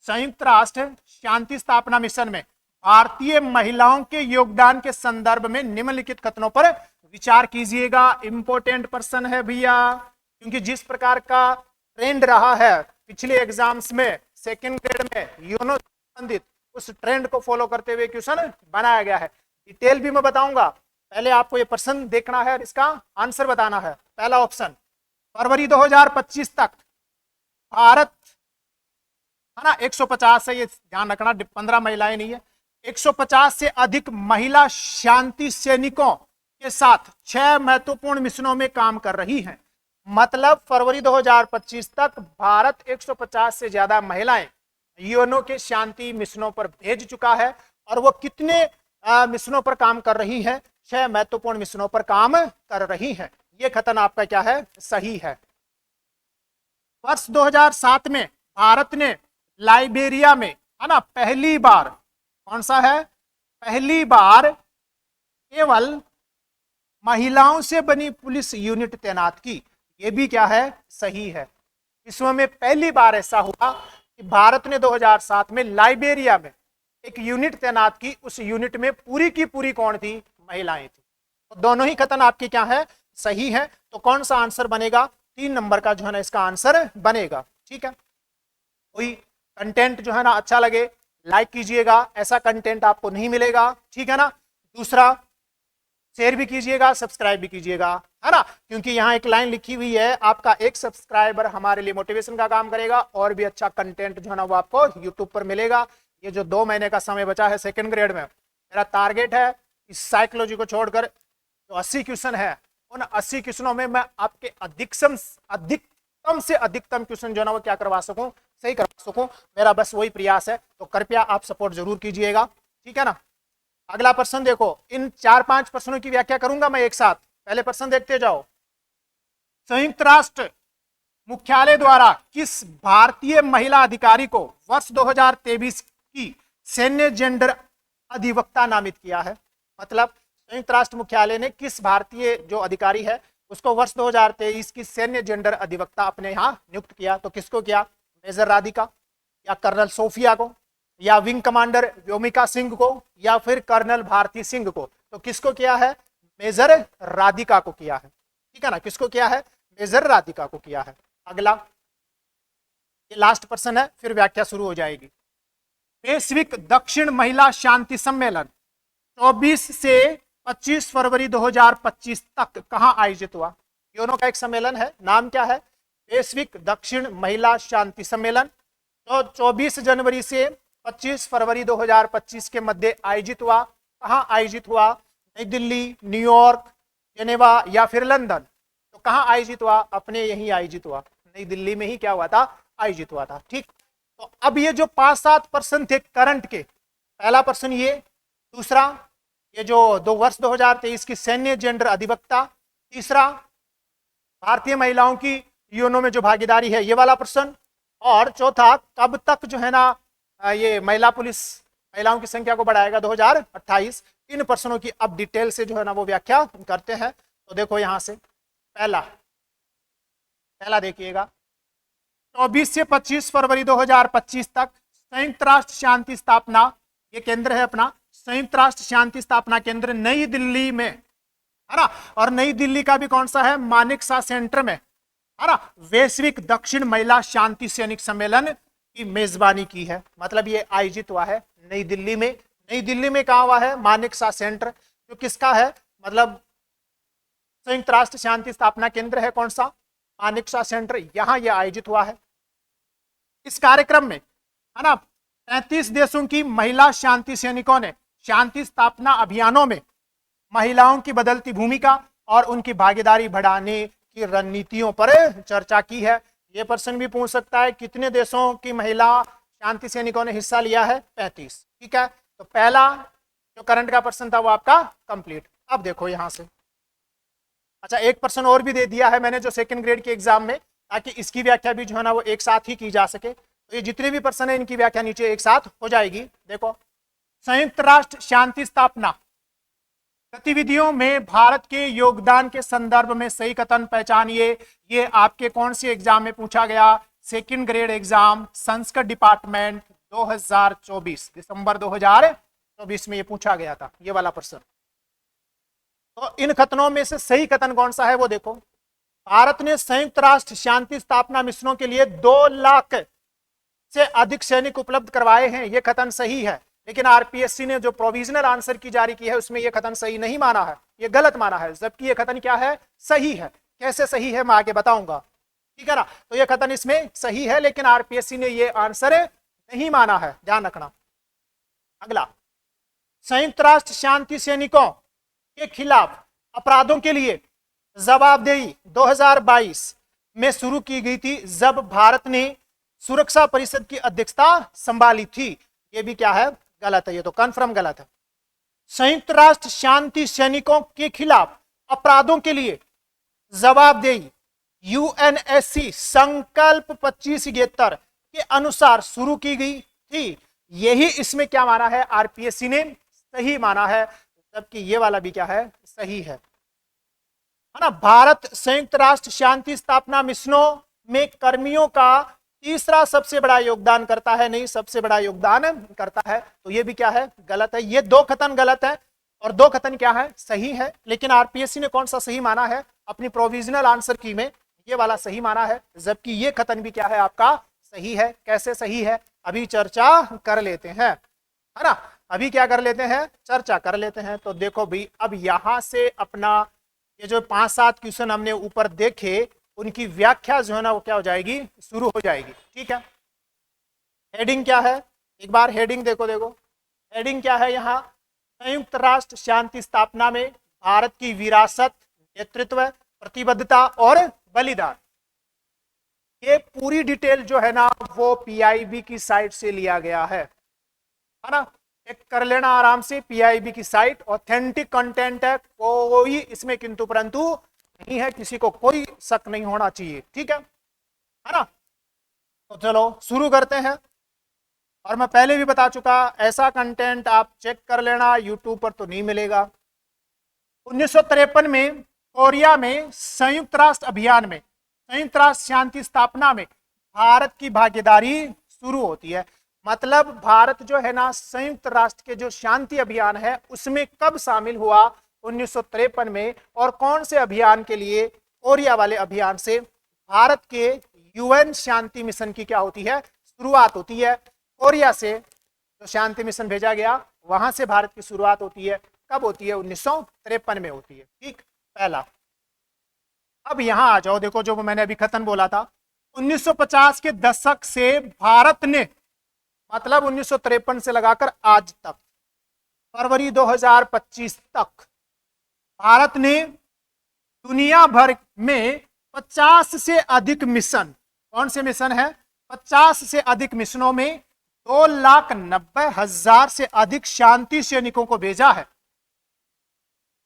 संयुक्त राष्ट्र शांति स्थापना मिशन में भारतीय महिलाओं के योगदान के संदर्भ में निम्नलिखित कथनों पर विचार कीजिएगा। इंपॉर्टेंट प्रश्न है भैया, क्योंकि जिस प्रकार का ट्रेंड रहा है पिछले एग्जाम्स में, सेकंड ग्रेड में यूएनओ संबंधित, उस ट्रेंड को फॉलो करते हुए क्वेश्चन बनाया गया है। डिटेल भी मैं बताऊंगा, पहले आपको ये प्रश्न देखना है और इसका आंसर बताना है। पहला ऑप्शन, फरवरी 2025 तक भारत, है ना, 150 है, ये ध्यान रखना, 15 महिलाएं नहीं है, 150 से अधिक महिला शांति सैनिकों के साथ 6 महत्वपूर्ण मिशनों में काम कर रही हैं। मतलब फरवरी 2025 तक भारत 150 से ज्यादा महिलाएं यूएनओ के शांति मिशनों पर भेज चुका है। और वो कितने मिशनों पर काम कर रही है, 6 महत्वपूर्ण मिशनों पर काम कर रही हैं। ये कथन आपका क्या है, सही है। वर्ष 2007 में भारत ने लाइबेरिया में, है ना, पहली बार, कौन सा है, पहली बार केवल महिलाओं से बनी पुलिस यूनिट तैनात की। ये भी क्या है, सही है। विश्व में पहली बार ऐसा हुआ कि भारत ने 2007 में लाइबेरिया में एक यूनिट तैनात की। उस यूनिट में पूरी की पूरी कौन थी, महिलाएं थी। तो दोनों ही कथन आपके क्या है, सही है। तो कौन सा आंसर बनेगा, 3 नंबर का जो है ना इसका आंसर बनेगा। ठीक है, कोई कंटेंट जो है ना अच्छा लगे लाइक कीजिएगा, ऐसा कंटेंट आपको नहीं मिलेगा, ठीक है ना। दूसरा, शेयर भी कीजिएगा, सब्सक्राइब भी कीजिएगा, है ना, क्योंकि यहाँ एक लाइन लिखी हुई है, आपका एक सब्सक्राइबर हमारे लिए मोटिवेशन का काम करेगा और भी अच्छा कंटेंट जो है ना वो आपको यूट्यूब पर मिलेगा। ये जो 2 महीने का समय बचा है सेकंड ग्रेड में, मेरा टारगेट है इस साइकोलॉजी को छोड़कर जो 80 क्वेश्चन है, उन 80 क्वेश्चनों में मैं आपके अधिकतम से अधिकतम क्वेश्चन जो है ना वो क्या करवा सकूं, सही करवा सकूं। मेरा बस वही प्रयास है, तो कृपया आप सपोर्ट जरूर कीजिएगा, ठीक है ना। अगला प्रश्न देखो, इन 4-5 प्रश्नों की व्याख्या करूंगा मैं एक साथ। पहले प्रश्न देखते जाओ। संयुक्त राष्ट्र मुख्यालय द्वारा किस भारतीय महिला अधिकारी को वर्ष 2023 की सैन्य जेंडर अधिवक्ता नामित किया है? मतलब संयुक्त राष्ट्र मुख्यालय ने किस भारतीय जो अधिकारी है उसको वर्ष 2023 की सैन्य जेंडर अधिवक्ता अपने यहाँ नियुक्त किया? तो किसको किया, मेजर राधिका, या कर्नल सोफिया को, या विंग कमांडर व्योमिका सिंह को, या फिर कर्नल भारती सिंह को? तो किसको किया है, मेजर राधिका को किया है, ठीक है ना। किसको किया है, मेजर राधिका को किया है। अगला, ये लास्ट प्रश्न है, फिर व्याख्या शुरू हो जाएगी। वैश्विक दक्षिण महिला शांति सम्मेलन 24 से 25 फरवरी 2025 तक कहां आयोजित हुआ? दोनों का एक सम्मेलन है, नाम क्या है, वैश्विक दक्षिण महिला शांति सम्मेलन। तो 24 जनवरी से 25 फरवरी 2025 के मध्य आयोजित हुआ। कहां आयोजित हुआ, नई दिल्ली, न्यूयॉर्क, जेनेवा या फिर लंदन? तो कहां आयोजित हुआ, अपने यही आयोजित हुआ, नई दिल्ली में ही क्या हुआ था, आयोजित हुआ था। ठीक, तो अब ये जो 5-7 प्रश्न थे करंट के, पहला प्रश्न ये, दूसरा ये जो वर्ष 2023 की सैन्य जेंडर अधिवक्ता, तीसरा भारतीय महिलाओं की यूएनओ में जो भागीदारी है ये वाला प्रश्न, और चौथा कब तक जो है ना ये महिला पुलिस महिलाओं की संख्या को बढ़ाएगा 2028। इन प्रश्नों की अब डिटेल से जो है ना वो व्याख्या करते हैं। तो देखो यहां से पहला देखिएगा, 24 से 25 फरवरी 2025 तक संयुक्त राष्ट्र शांति स्थापना, ये केंद्र है अपना, संयुक्त राष्ट्र शांति स्थापना केंद्र नई दिल्ली में, है ना। और नई दिल्ली का भी कौन सा है, मानेक शॉ सेंटर में, है ना, वैश्विक दक्षिण महिला शांति सैनिक सम्मेलन की मेजबानी की है। मतलब ये आयोजित हुआ है नई दिल्ली में। नई दिल्ली में कहा हुआ है, मानेक शॉ सेंटर, जो किसका है, मतलब संयुक्त राष्ट्र शांति स्थापना केंद्र है कौन सा, मानेक शॉ सेंटर, यहां यह आयोजित हुआ है। इस कार्यक्रम में, है ना, 35 देशों की महिला शांति सैनिकों ने शांति स्थापना अभियानों में महिलाओं की बदलती भूमिका और उनकी भागीदारी बढ़ाने की रणनीतियों पर चर्चा की है। यह प्रश्न भी पूछ सकता है, कितने देशों की महिला शांति सैनिकों ने हिस्सा लिया है, 35। ठीक है, तो पहला जो करंट का प्रश्न था वो आपका कंप्लीट। अब देखो यहां से, अच्छा एक प्रश्न और भी दे दिया है मैंने जो सेकंड ग्रेड के एग्जाम में, ताकि इसकी व्याख्या भी जो है ना वो एक साथ ही की जा सके। तो ये जितने भी प्रश्न है इनकी व्याख्या नीचे एक साथ हो जाएगी। देखो, संयुक्त राष्ट्र शांति स्थापना गतिविधियों में भारत के योगदान के संदर्भ में सही कथन पहचानिए। ये आपके कौन से एग्जाम में पूछा गया, second grade exam, Sanskrit department 2024, दिसंबर 2024 में ये पूछा गया था, ये वाला प्रश्न। तो इन कथनों में से सही कथन कौन सा है वो देखो। भारत ने संयुक्त राष्ट्र शांति स्थापना मिशनों के लिए 2 लाख से अधिक सैनिक उपलब्ध करवाए हैं, ये कथन सही है। लेकिन आरपीएससी ने जो प्रोविजनल आंसर की जारी की है उसमें यह कथन सही नहीं माना है, यह गलत माना है, जबकि यह कथन क्या है, सही है। कैसे सही है मैं आगे बताऊंगा, ठीक है ना। तो यह कथन इसमें सही है, लेकिन आरपीएससी ने यह आंसर नहीं माना है, ध्यान रखना। अगला, संयुक्त राष्ट्र शांति सैनिकों के खिलाफ अपराधों के लिए जवाबदेही 2022 में शुरू की गई थी, जब भारत ने सुरक्षा परिषद की अध्यक्षता संभाली थी। ये भी क्या है, गलत है, ये तो कन्फर्म गलत है। संयुक्त राष्ट्र शांति सैनिकों के खिलाफ अपराधों के लिए जवाबदेही यूएनएससी संकल्प 2571 के अनुसार शुरू की गई थी। यही इसमें क्या माना है, आरपीएससी ने सही माना है, जबकि ये वाला भी क्या है, सही है ना। भारत संयुक्त राष्ट्र शांति स्थापना मिशनों में कर्मियों का तीसरा सबसे बड़ा योगदान करता है, नहीं सबसे बड़ा योगदान करता है, तो ये भी क्या है, गलत है। ये दो कथन गलत है और दो कथन क्या है, सही है। लेकिन आरपीएससी ने कौन सा सही माना है, अपनी प्रोविजनल आंसर की में ये वाला सही माना है, जबकि ये कथन भी क्या है आपका, सही है। कैसे सही है, अभी चर्चा कर लेते हैं, है ना। अभी क्या कर लेते हैं, चर्चा कर लेते हैं। तो देखो भाई, अब यहां से अपना ये जो 5-7 क्वेश्चन हमने ऊपर देखे, उनकी व्याख्या जो है ना वो क्या हो जाएगी, शुरू हो जाएगी। ठीक है, हेडिंग क्या है, एक बार हेडिंग देखो। हेडिंग क्या है यहाँ, संयुक्त राष्ट्र शांति स्थापना में भारत की विरासत, नेतृत्व, प्रतिबद्धता और बलिदान। ये पूरी डिटेल जो है ना वो पीआईबी की साइट से लिया गया है ना। चेक कर लेना आराम से, पीआईबी की साइट ऑथेंटिक कंटेंट है, कोई इसमें किंतु परंतु नहीं है, किसी को कोई शक नहीं होना चाहिए। ठीक है ना। तो चलो शुरू करते हैं। और मैं पहले भी बता चुका, ऐसा कंटेंट आप चेक कर लेना, यूट्यूब पर तो नहीं मिलेगा। 1953 में कोरिया में संयुक्त राष्ट्र अभियान में, संयुक्त राष्ट्र शांति स्थापना में भारत की भागीदारी शुरू होती है। मतलब भारत जो है ना संयुक्त राष्ट्र के जो शांति अभियान है उसमें कब शामिल हुआ, 1953 में। और कौन से अभियान के लिए, कोरिया वाले अभियान से भारत के यूएन शांति मिशन की क्या होती है, शुरुआत होती है। कोरिया से जो शांति मिशन भेजा गया वहां से भारत की शुरुआत होती है। कब होती है, 1953 में होती है। ठीक, पहला। अब यहां आ जाओ, देखो जो मैंने अभी कथन बोला था, 1950 के दशक से भारत ने, मतलब 1953 से लगाकर आज तक फरवरी 2025 तक भारत ने दुनिया भर में 50 से अधिक मिशन, कौन से मिशन है, 50 से अधिक मिशनों में 2,90,000 से अधिक शांति सैनिकों को भेजा है।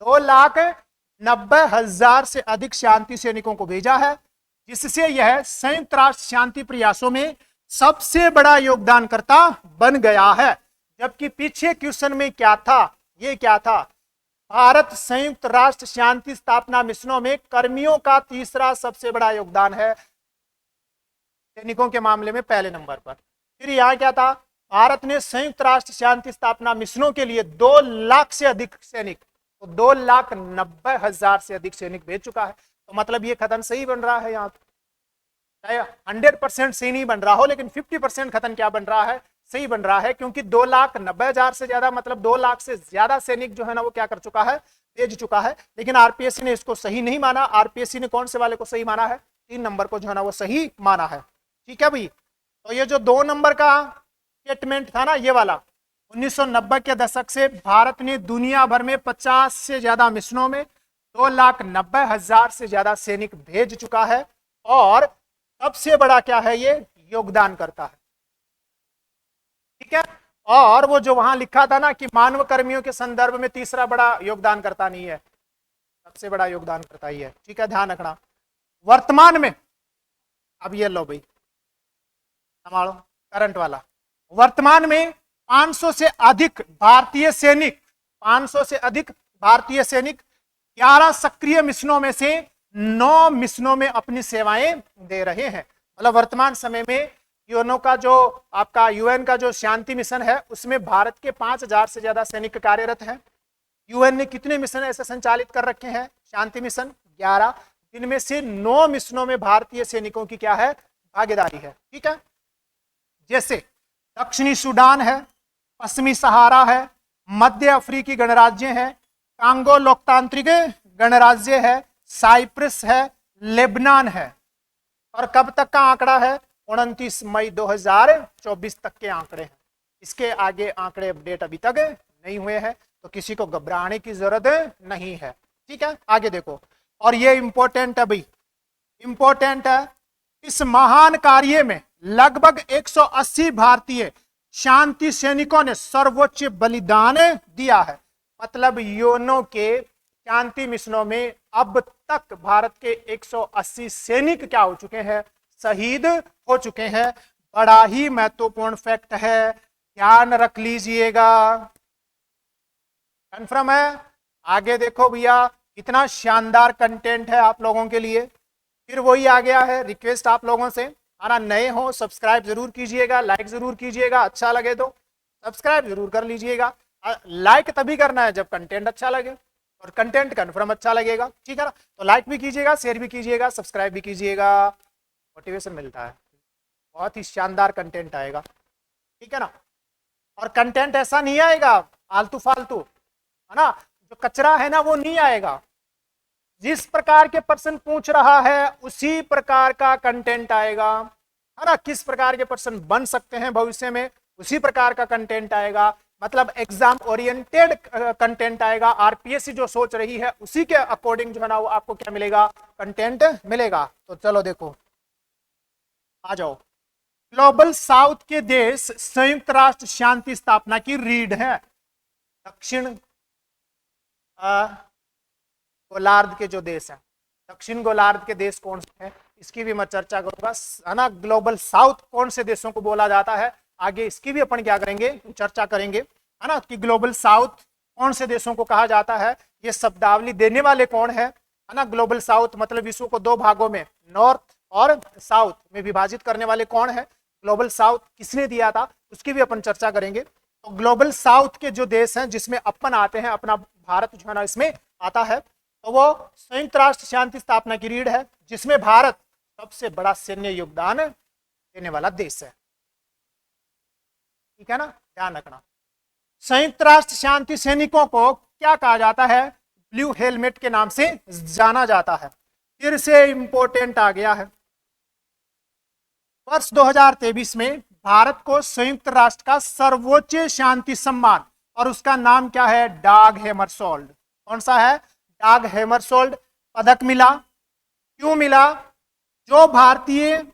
2,90,000 से अधिक शांति सैनिकों को भेजा है, जिससे यह संयुक्त राष्ट्र शांति प्रयासों में सबसे बड़ा योगदानकर्ता बन गया है। जबकि पीछे क्वेश्चन में क्या था, ये क्या था, भारत संयुक्त राष्ट्र शांति स्थापना मिशनों में कर्मियों का तीसरा सबसे बड़ा योगदान है, सैनिकों के मामले में पहले नंबर पर। फिर यहां क्या था, भारत ने संयुक्त राष्ट्र शांति स्थापना मिशनों के लिए 2 लाख से अधिक सैनिक, तो 2,90,000 से अधिक सैनिक भेज चुका है। तो मतलब ये कथन सही बन रहा है, यहाँ चाहे 100% सही नहीं बन रहा हो, लेकिन 50% कथन क्या बन रहा है, सही बन रहा है। क्योंकि 2,90,000 से ज्यादा, मतलब 2 लाख से ज्यादा सैनिक जो है ना वो क्या कर चुका है, भेज चुका है। लेकिन आरपीएससी ने इसको सही नहीं माना। आरपीएससी ने कौन से वाले को सही माना है, 3 नंबर को जो है ना वो सही माना है। ठीक है भाई। तो ये जो 2 नंबर का स्टेटमेंट था ना, ये वाला 1990 के दशक से भारत ने दुनिया भर में 50 से ज्यादा मिशनों में 2,90,000 से ज्यादा सैनिक भेज चुका है, और सबसे बड़ा क्या है, ये योगदान करता है। ठीक है। और वो जो वहां लिखा था ना कि मानव कर्मियों के संदर्भ में तीसरा बड़ा योगदान करता नहीं है, सबसे बड़ा योगदान करता ही है। ठीक है, ध्यान रखना। वर्तमान में, अब ये लो भाई संभालो, करंट वाला। वर्तमान में 500 से अधिक भारतीय सैनिक, 500 से अधिक भारतीय सैनिक 11 सक्रिय मिशनों में से 9 मिशनों में अपनी सेवाएं दे रहे हैं। मतलब वर्तमान समय में यूएनओ का जो आपका यूएन का जो शांति मिशन है उसमें भारत के 5,000 से ज्यादा सैनिक कार्यरत हैं। यूएन ने कितने मिशन ऐसे संचालित कर रखे हैं, शांति मिशन 11, जिनमें से 9 मिशनों में भारतीय सैनिकों की क्या है, भागीदारी है। ठीक है, जैसे दक्षिणी सूडान है, पश्चिमी सहारा है, मध्य अफ्रीकी गणराज्य है, कांगो लोकतांत्रिक गणराज्य है, साइप्रस है, लेबनान है। और कब तक का आंकड़ा है, 29 मई 2024 तक के आंकड़े हैं। इसके आगे आंकड़े अपडेट अभी तक नहीं हुए हैं, तो किसी को घबराने की जरूरत नहीं है। ठीक है, आगे देखो। और ये इंपॉर्टेंट है भाई, इंपॉर्टेंट है। इस महान कार्य में लगभग 180 भारतीय शांति सैनिकों ने सर्वोच्च बलिदान दिया है। मतलब यूएनओ के शांति मिशनों में अब तक भारत के 180 सैनिक क्या हो चुके हैं, शहीद हो चुके हैं। बड़ा ही महत्वपूर्ण फैक्ट है, ध्यान रख लीजिएगा। कन्फर्म है? आगे देखो भैया, कितना शानदार कंटेंट है आप लोगों के लिए। फिर वही आ गया है, रिक्वेस्ट आप लोगों से, आना नए हो सब्सक्राइब जरूर कीजिएगा, लाइक जरूर कीजिएगा, अच्छा लगे तो सब्सक्राइब जरूर कर लीजिएगा। लाइक तभी करना है जब कंटेंट अच्छा लगे, और कंटेंट कन्फर्म अच्छा लगेगा, ठीक है ना। तो लाइक भी कीजिएगा, शेयर भी कीजिएगा, सब्सक्राइब भी कीजिएगा, मोटिवेशन मिलता है, बहुत ही शानदार कंटेंट आएगा, ठीक है ना। और कंटेंट ऐसा नहीं आएगा आलतू फालतू, है ना, जो कचरा है ना वो नहीं आएगा। जिस प्रकार के पर्सन पूछ रहा है उसी प्रकार का कंटेंट आएगा, है ना। किस प्रकार के पर्सन बन सकते हैं भविष्य में, उसी प्रकार का कंटेंट आएगा। मतलब एग्जाम ओरिएंटेड कंटेंट आएगा। आरपीएससी जो सोच रही है उसी के अकॉर्डिंग जो है ना वो आपको क्या मिलेगा, कंटेंट मिलेगा। तो चलो देखो, आ जाओ। ग्लोबल साउथ के देश संयुक्त राष्ट्र शांति स्थापना की रीढ़ है। दक्षिण गोलार्ध के जो देश हैं, दक्षिण गोलार्ध के देश कौन से हैं, इसकी भी मैं चर्चा करूंगा, है ना। ग्लोबल साउथ कौन से देशों को बोला जाता है, आगे इसकी भी अपन क्या करेंगे, चर्चा करेंगे, है ना, कि ग्लोबल साउथ कौन से देशों को कहा जाता है। ये शब्दावली देने वाले कौन है ना। ग्लोबल साउथ मतलब विश्व को दो भागों में, नॉर्थ और साउथ में विभाजित करने वाले कौन है, ग्लोबल साउथ किसने दिया था, उसकी भी अपन चर्चा करेंगे। तो ग्लोबल साउथ के जो देश हैं जिसमें अपन आते हैं, अपना भारत जो है ना इसमें आता है, तो वो संयुक्त राष्ट्र शांति स्थापना की रीढ़ है, जिसमें भारत सबसे बड़ा सैन्य योगदान देने वाला देश है, ठीक है ना, ध्यान रखना। संयुक्त राष्ट्र शांति सैनिकों को क्या कहा जाता है, ब्लू हेलमेट के नाम से जाना जाता है। फिर से इंपॉर्टेंट आ गया है, वर्ष 2023 में भारत को संयुक्त राष्ट्र का सर्वोच्च शांति सम्मान, और उसका नाम क्या है, डाग हैमरशोल्ड। कौन सा है, डाग हैमरशोल्ड पदक मिला। क्यों मिला, जो भारतीय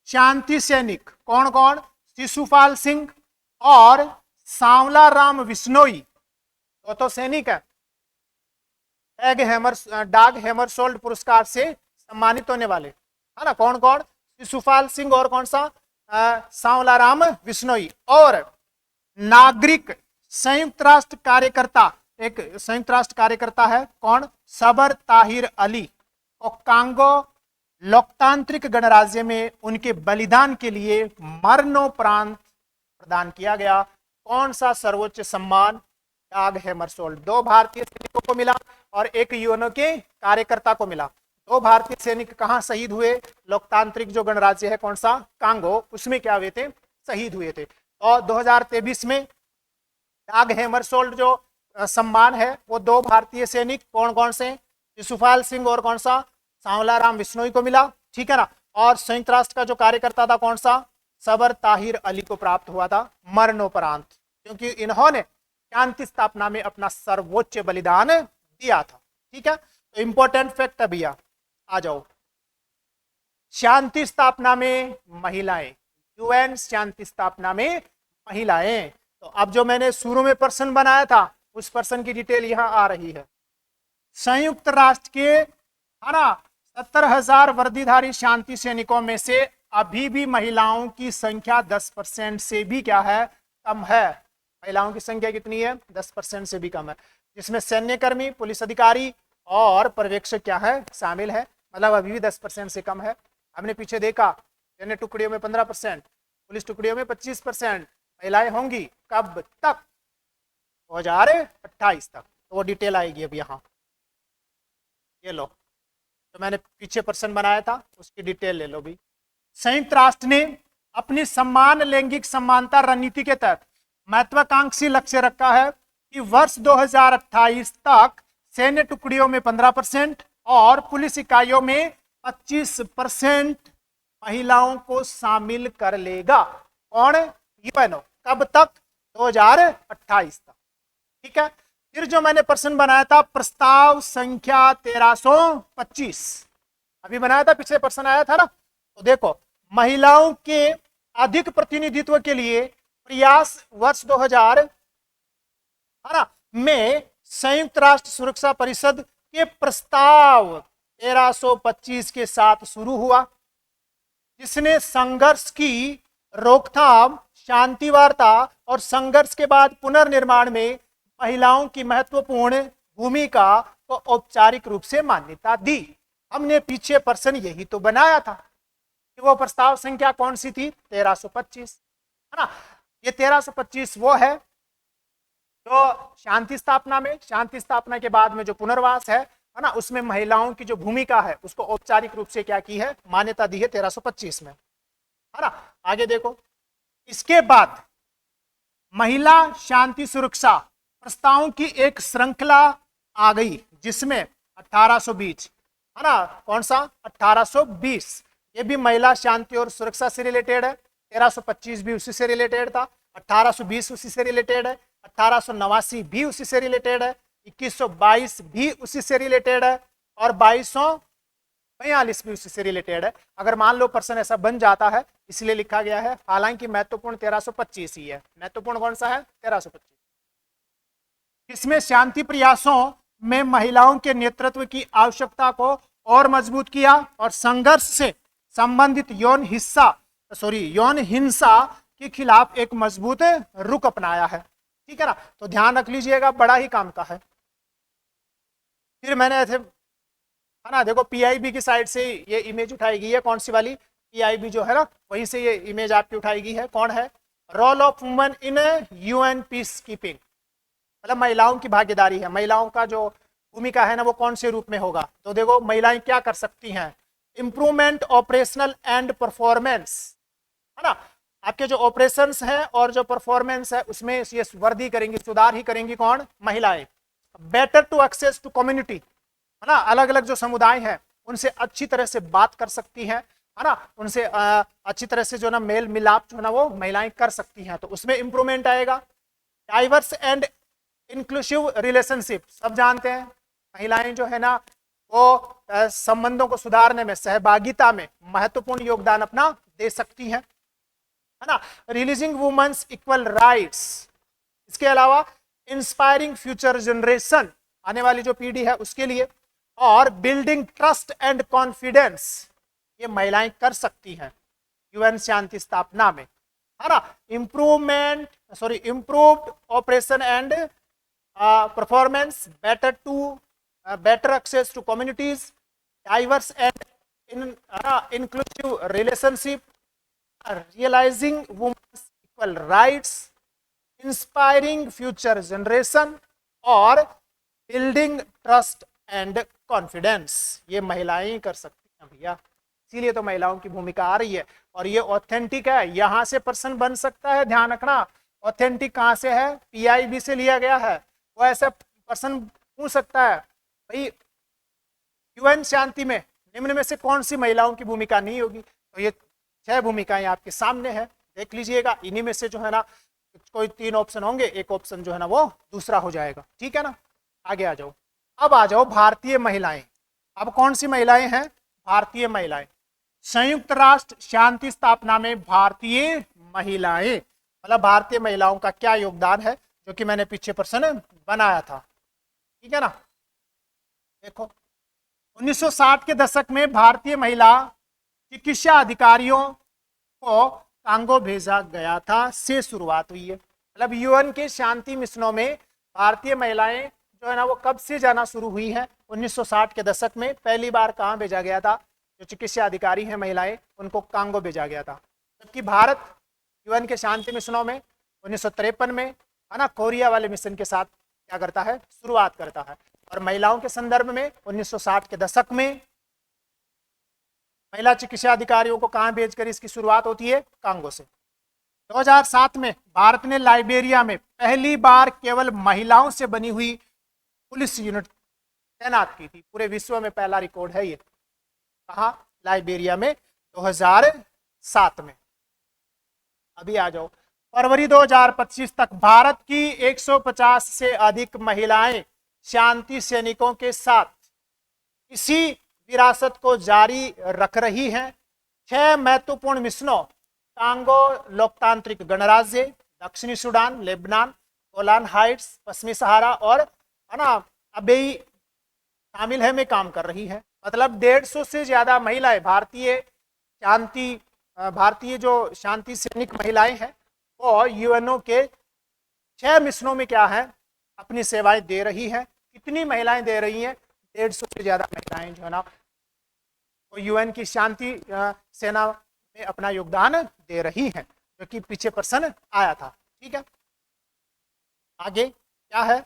शांति सैनिक कौन कौन, शिशुपाल सिंह और सांवला राम बिश्नोई, तो सैनिक है, डाग हैमरशोल्ड पुरस्कार से सम्मानित होने वाले, है ना। कौन कौन, शिशुपाल सिंह और कौन सा, सांवला राम बिश्नोई। और नागरिक संयुक्त राष्ट्र कार्यकर्ता, एक संयुक्त राष्ट्र कार्यकर्ता है कौन, सबर ताहिर अली, और कांगो लोकतांत्रिक गणराज्य में उनके बलिदान के लिए मरणोपरांत प्रदान किया गया। कौन सा सर्वोच्च सम्मान, डाग हैमरशोल्ड। दो भारतीय सैनिकों को मिला और एक यूएनओ के कार्यकर्ता को मिला। दो भारतीय सैनिक कहां शहीद हुए, लोकतांत्रिक जो गणराज्य है कौन सा, कांगो, उसमें क्या हुए थे, शहीद हुए थे। और 2023 में डाग हैमरशोल्ड जो सम्मान है वो दो भारतीय सैनिक कौन कौन से, शिशुपाल सिंह और कौन सा, सांवला राम बिश्नोई को मिला, ठीक है ना। और संयुक्त राष्ट्र का जो कार्यकर्ता था कौन सा, सबर ताहिर अली को प्राप्त हुआ था मरणोपरांत, क्योंकि इन्होंने शांति स्थापना में अपना सर्वोच्च बलिदान दिया था, ठीक है। तो इंपॉर्टेंट फैक्ट है भैया, आ जाओ। शांति स्थापना में महिलाएं, यूएन शांति स्थापना में महिलाएं। तो अब जो मैंने शुरू में पर्सन बनाया था उस पर्सन की डिटेल यहां आ रही है। संयुक्त राष्ट्र के, है ना, 70,000 वर्दीधारी शांति सैनिकों में से अभी भी महिलाओं की संख्या 10% से भी क्या है, कम है। महिलाओं की संख्या कितनी है, 10% से भी कम है, जिसमें सैन्यकर्मी, पुलिस अधिकारी और पर्यवेक्षक क्या है, शामिल है। मतलब अभी भी 10% से कम है। हमने पीछे देखा, सैन्य टुकड़ियों में 15%, पुलिस टुकड़ियों में 25% महिलाएं होंगी। कब तक, 2028 तक। तो वो डिटेल आएगी अब यहाँ, ये लो, तो मैंने पीछे पर्सन बनाया था उसकी डिटेल ले लो भी। संयुक्त राष्ट्र ने अपनी समान लैंगिक समानता रणनीति के तहत महत्वाकांक्षी लक्ष्य रखा है कि वर्ष 2028 तक सैन्य टुकड़ियों में 15% और पुलिस इकाइयों में 25% महिलाओं को शामिल कर लेगा। कौन, यूएनओ। कब तक, 2028 तक, ठीक है। फिर जो मैंने पर्सन बनाया था, प्रस्ताव संख्या 1325, अभी बनाया था, पिछले पर्सन आया था ना। तो देखो, महिलाओं के अधिक प्रतिनिधित्व के लिए प्रयास वर्ष 2000 है ना में संयुक्त राष्ट्र सुरक्षा परिषद के प्रस्ताव 1325 के साथ शुरू हुआ, जिसने संघर्ष की रोकथाम, शांति वार्ता और संघर्ष के बाद पुनर्निर्माण में महिलाओं की महत्वपूर्ण भूमिका को औपचारिक रूप से मान्यता दी। हमने पीछे प्रश्न यही तो बनाया था कि वो प्रस्ताव संख्या कौन सी थी, 1325, है ना। ये 1325 वो है जो शांति स्थापना में, शांति स्थापना के बाद में जो पुनर्वास है ना, उसमें महिलाओं की जो भूमिका है उसको औपचारिक रूप से क्या की है, मान्यता दी है 1325 में, है ना। आगे देखो, इसके बाद महिला शांति सुरक्षा प्रस्तावों की एक श्रृंखला आ गई, जिसमें 1820, है ना, कौन सा 1820, ये भी महिला शांति और सुरक्षा से रिलेटेड है। 1325 भी उसी से रिलेटेड था, 1820 उसी से रिलेटेड है, 1889 भी उसी से रिलेटेड है, 2122 भी उसी से रिलेटेड है और 2242 भी उसी से रिलेटेड है। अगर मान लो पर्सन ऐसा बन जाता है, इसलिए लिखा गया है, हालांकि महत्वपूर्ण 1325 ही है। महत्वपूर्ण कौन सा है, 1325, इसमें शांति प्रयासों में महिलाओं के नेतृत्व की आवश्यकता को और मजबूत किया और संघर्ष से संबंधित यौन हिंसा के खिलाफ एक मजबूत रुख अपनाया है। ठीक है ना, तो ध्यान रख लीजिएगा, बड़ा ही काम का है। फिर मैंने ऐसे, है ना, देखो पीआईबी की साइड से ये इमेज उठाई गई है, कौन सी वाली, पीआईबी जो है ना, वहीं से ये इमेज आपकी उठाई गई है। कौन है, role of women in UN peacekeeping, मतलब महिलाओं की भागीदारी है, महिलाओं का जो भूमिका है ना वो कौन से रूप में होगा। तो देखो महिलाएं क्या कर सकती हैं, इंप्रूवमेंट ऑपरेशनल एंड परफॉर्मेंस, है ना, आपके जो ऑपरेशंस हैं और जो परफॉर्मेंस है उसमें ये वृद्धि करेंगी, सुधार ही करेंगी, कौन, महिलाएं। Better to access to community, है ना, अलग अलग जो समुदाय हैं उनसे अच्छी तरह से बात कर सकती हैं, है ना, उनसे अच्छी तरह से जो ना मेल मिलाप जो ना वो महिलाएं कर सकती हैं, तो उसमें इंप्रूवमेंट आएगा। डाइवर्स एंड इंक्लूसिव रिलेशनशिप, सब जानते हैं महिलाएं जो है ना वो संबंधों को सुधारने में, सहभागिता में महत्वपूर्ण योगदान अपना दे सकती हैं, है ना। रिलीजिंग वुमेन्स इक्वल राइट्स, इसके अलावा इंस्पायरिंग फ्यूचर जनरेशन, आने वाली जो पीढ़ी है उसके लिए, और बिल्डिंग ट्रस्ट एंड कॉन्फिडेंस, ये महिलाएं कर सकती हैं यूएन शांति स्थापना में, है ना। Improved operation and performance, better access to communities, diverse and inclusive relationship, realizing women's equal rights, inspiring future generation और building trust and confidence, ये महिलाएं ही कर सकती हैं भैया, इसीलिए तो महिलाओं की भूमिका आ रही है। और ये ऑथेंटिक है, यहां से प्रश्न बन सकता है, ध्यान रखना। ऑथेंटिक कहां से है, पीआईबी से लिया गया है। वो ऐसा प्रश्न पूछ सकता है, भाई यूएन शांति में निम्न में से कौन सी महिलाओं की भूमिका नहीं होगी, तो ये 6 भूमिकाएं आपके सामने है, देख लीजिएगा। इन्हीं में से जो है ना कोई 3 ऑप्शन होंगे, एक ऑप्शन जो है ना वो दूसरा हो जाएगा। ठीक है ना, आगे आ जाओ। अब आ जाओ भारतीय महिलाएं। अब कौन सी महिलाएं हैं, भारतीय महिलाएं। संयुक्त राष्ट्र शांति स्थापना में भारतीय महिलाएं, मतलब भारतीय महिलाओं का क्या योगदान है, जो कि मैंने पीछे प्रश्न बनाया था। ठीक है ना, देखो 1960 के दशक में भारतीय महिला चिकित्सा अधिकारियों को कांगो भेजा गया था से शुरुआत हुई है। मतलब यूएन के शांति मिशनों में भारतीय महिलाएं जो है ना वो कब से जाना शुरू हुई है, 1960 के दशक में पहली बार कहाँ भेजा गया था, जो चिकित्सा अधिकारी हैं महिलाएं उनको कांगो भेजा गया था। जबकि भारत यूएन के शांति मिशनों में 1953 में, है ना, कोरिया वाले मिशन के साथ क्या करता है, शुरुआत करता है। और महिलाओं के संदर्भ में 1960 के दशक में महिला चिकित्सा अधिकारियों को कहां भेजकर इसकी शुरुआत होती है, कांगो से। 2007 में भारत ने लाइबेरिया में पहली बार केवल महिलाओं से बनी हुई पुलिस यूनिट तैनात की थी। पूरे विश्व में पहला रिकॉर्ड है ये, कहा, लाइबेरिया में 2007 में। अभी आ जाओ, फरवरी 2025 तक भारत की 150 से अधिक महिलाएं शांति सैनिकों के साथ इसी विरासत को जारी रख रही हैं। 6 महत्वपूर्ण मिशनों, कांगो लोकतांत्रिक गणराज्य, दक्षिणी सूडान, लेबनान, गोलान हाइट्स, पश्चिमी सहारा और है ना, अभी शामिल है में काम कर रही है। मतलब 150 से ज्यादा महिलाएं भारतीय जो शांति सैनिक महिलाएं हैं वो यूएनओ के 6 मिशनों में क्या है अपनी सेवाएं दे रही है। कितनी महिलाएं दे रही हैं? 150 से ज्यादा महिलाएं जो है ना वो यूएन की शांति सेना में अपना योगदान दे रही हैं, जो कि पीछे प्रश्न आया था। ठीक है, आगे क्या है?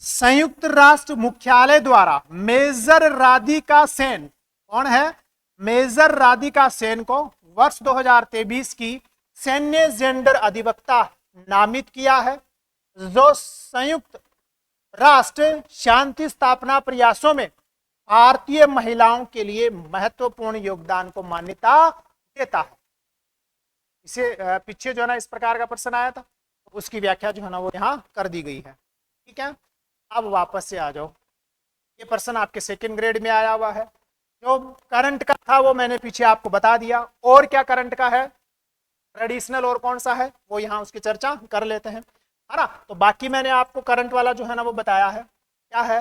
संयुक्त राष्ट्र मुख्यालय द्वारा मेजर राधिका सेन, कौन है? मेजर राधिका सेन को वर्ष 2023 की सैन्य जेंडर अधिवक्ता नामित किया है, जो संयुक्त राष्ट्र शांति स्थापना प्रयासों में भारतीय महिलाओं के लिए महत्वपूर्ण योगदान को मान्यता देता है। इसे पीछे जो है ना इस प्रकार का प्रश्न आया था, उसकी व्याख्या जो है ना वो यहाँ कर दी गई है। ठीक है, अब वापस से आ जाओ। ये प्रश्न आपके सेकंड ग्रेड में आया हुआ है। जो करंट का था वो मैंने पीछे आपको बता दिया। और क्या करंट का है, ट्रेडिशनल और कौन सा है, वो यहाँ उसकी चर्चा कर लेते हैं, है ना। तो बाकी मैंने आपको करंट वाला जो है ना वो बताया है। क्या है?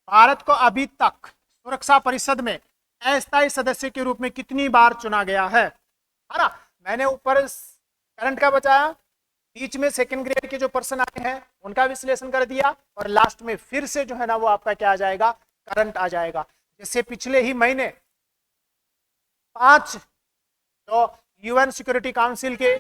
भारत को अभी तक सुरक्षा परिषद में अस्थायी सदस्य के रूप में कितनी बार चुना गया है ना। मैंने ऊपर करंट का बताया, बीच में सेकंड ग्रेड के जो प्रश्न आए हैं उनका विश्लेषण कर दिया, और लास्ट में फिर से जो है ना वो आपका क्या आ जाएगा, करंट आ जाएगा। जैसे पिछले ही महीने 5 जो यूएन सिक्योरिटी काउंसिल के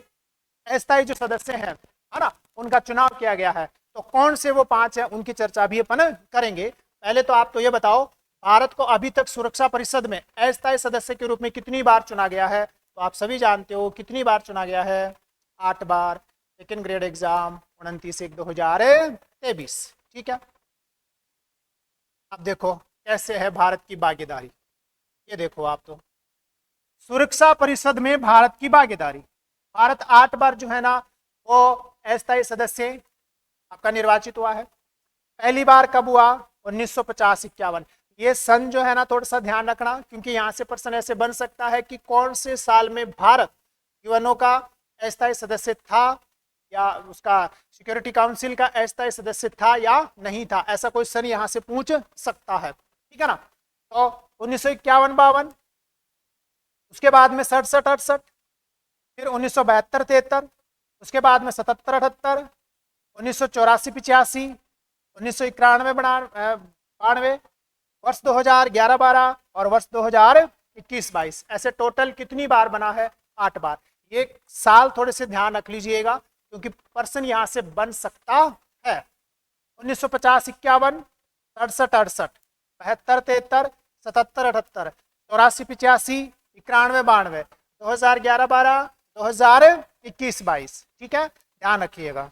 अस्थायी जो सदस्य हैं, है ना, उनका चुनाव किया गया है। तो कौन से वो 5 है उनकी चर्चा भी अपन करेंगे। पहले तो आप तो ये बताओ, भारत को अभी तक सुरक्षा परिषद में अस्थायी सदस्य के रूप में कितनी बार चुना गया है? तो आप सभी जानते हो कितनी बार चुना गया है, 8 बार। Second grade exam 29/1/2023। ठीक है, अब देखो कैसे है भारत की भागीदारी। ये देखो आप तो सुरक्षा परिषद में भारत की भागीदारी, भारत 8 बार जो है ना वो अस्थायी सदस्य आपका निर्वाचित हुआ है। पहली बार कब हुआ? 1950-51। ये सन जो है ना थोड़ा सा ध्यान रखना, क्योंकि यहाँ से प्रश्न ऐसे बन सकता है कि कौन से साल में भारत यूएनओ का अस्थायी सदस्य था, या उसका सिक्योरिटी काउंसिल का अस्थायी सदस्य था या नहीं था, ऐसा कोई सन यहाँ से पूछ सकता है। ठीक है ना। तो 1951-52, उसके बाद में 67-68, फिर 1972-73, उसके बाद में 77-78, 1984-85, 1991-92, वर्ष 2011-12 और वर्ष 2021-22। ऐसे टोटल कितनी बार बना है? 8 बार। ये साल थोड़े से ध्यान रख लीजिएगा, क्योंकि प्रश्न यहां से बन सकता है। 1950-51, 67-68, 72-73, 77-78, 84-85, 91-92, 2011-12, 2021-22। ठीक है, ध्यान रखिएगा।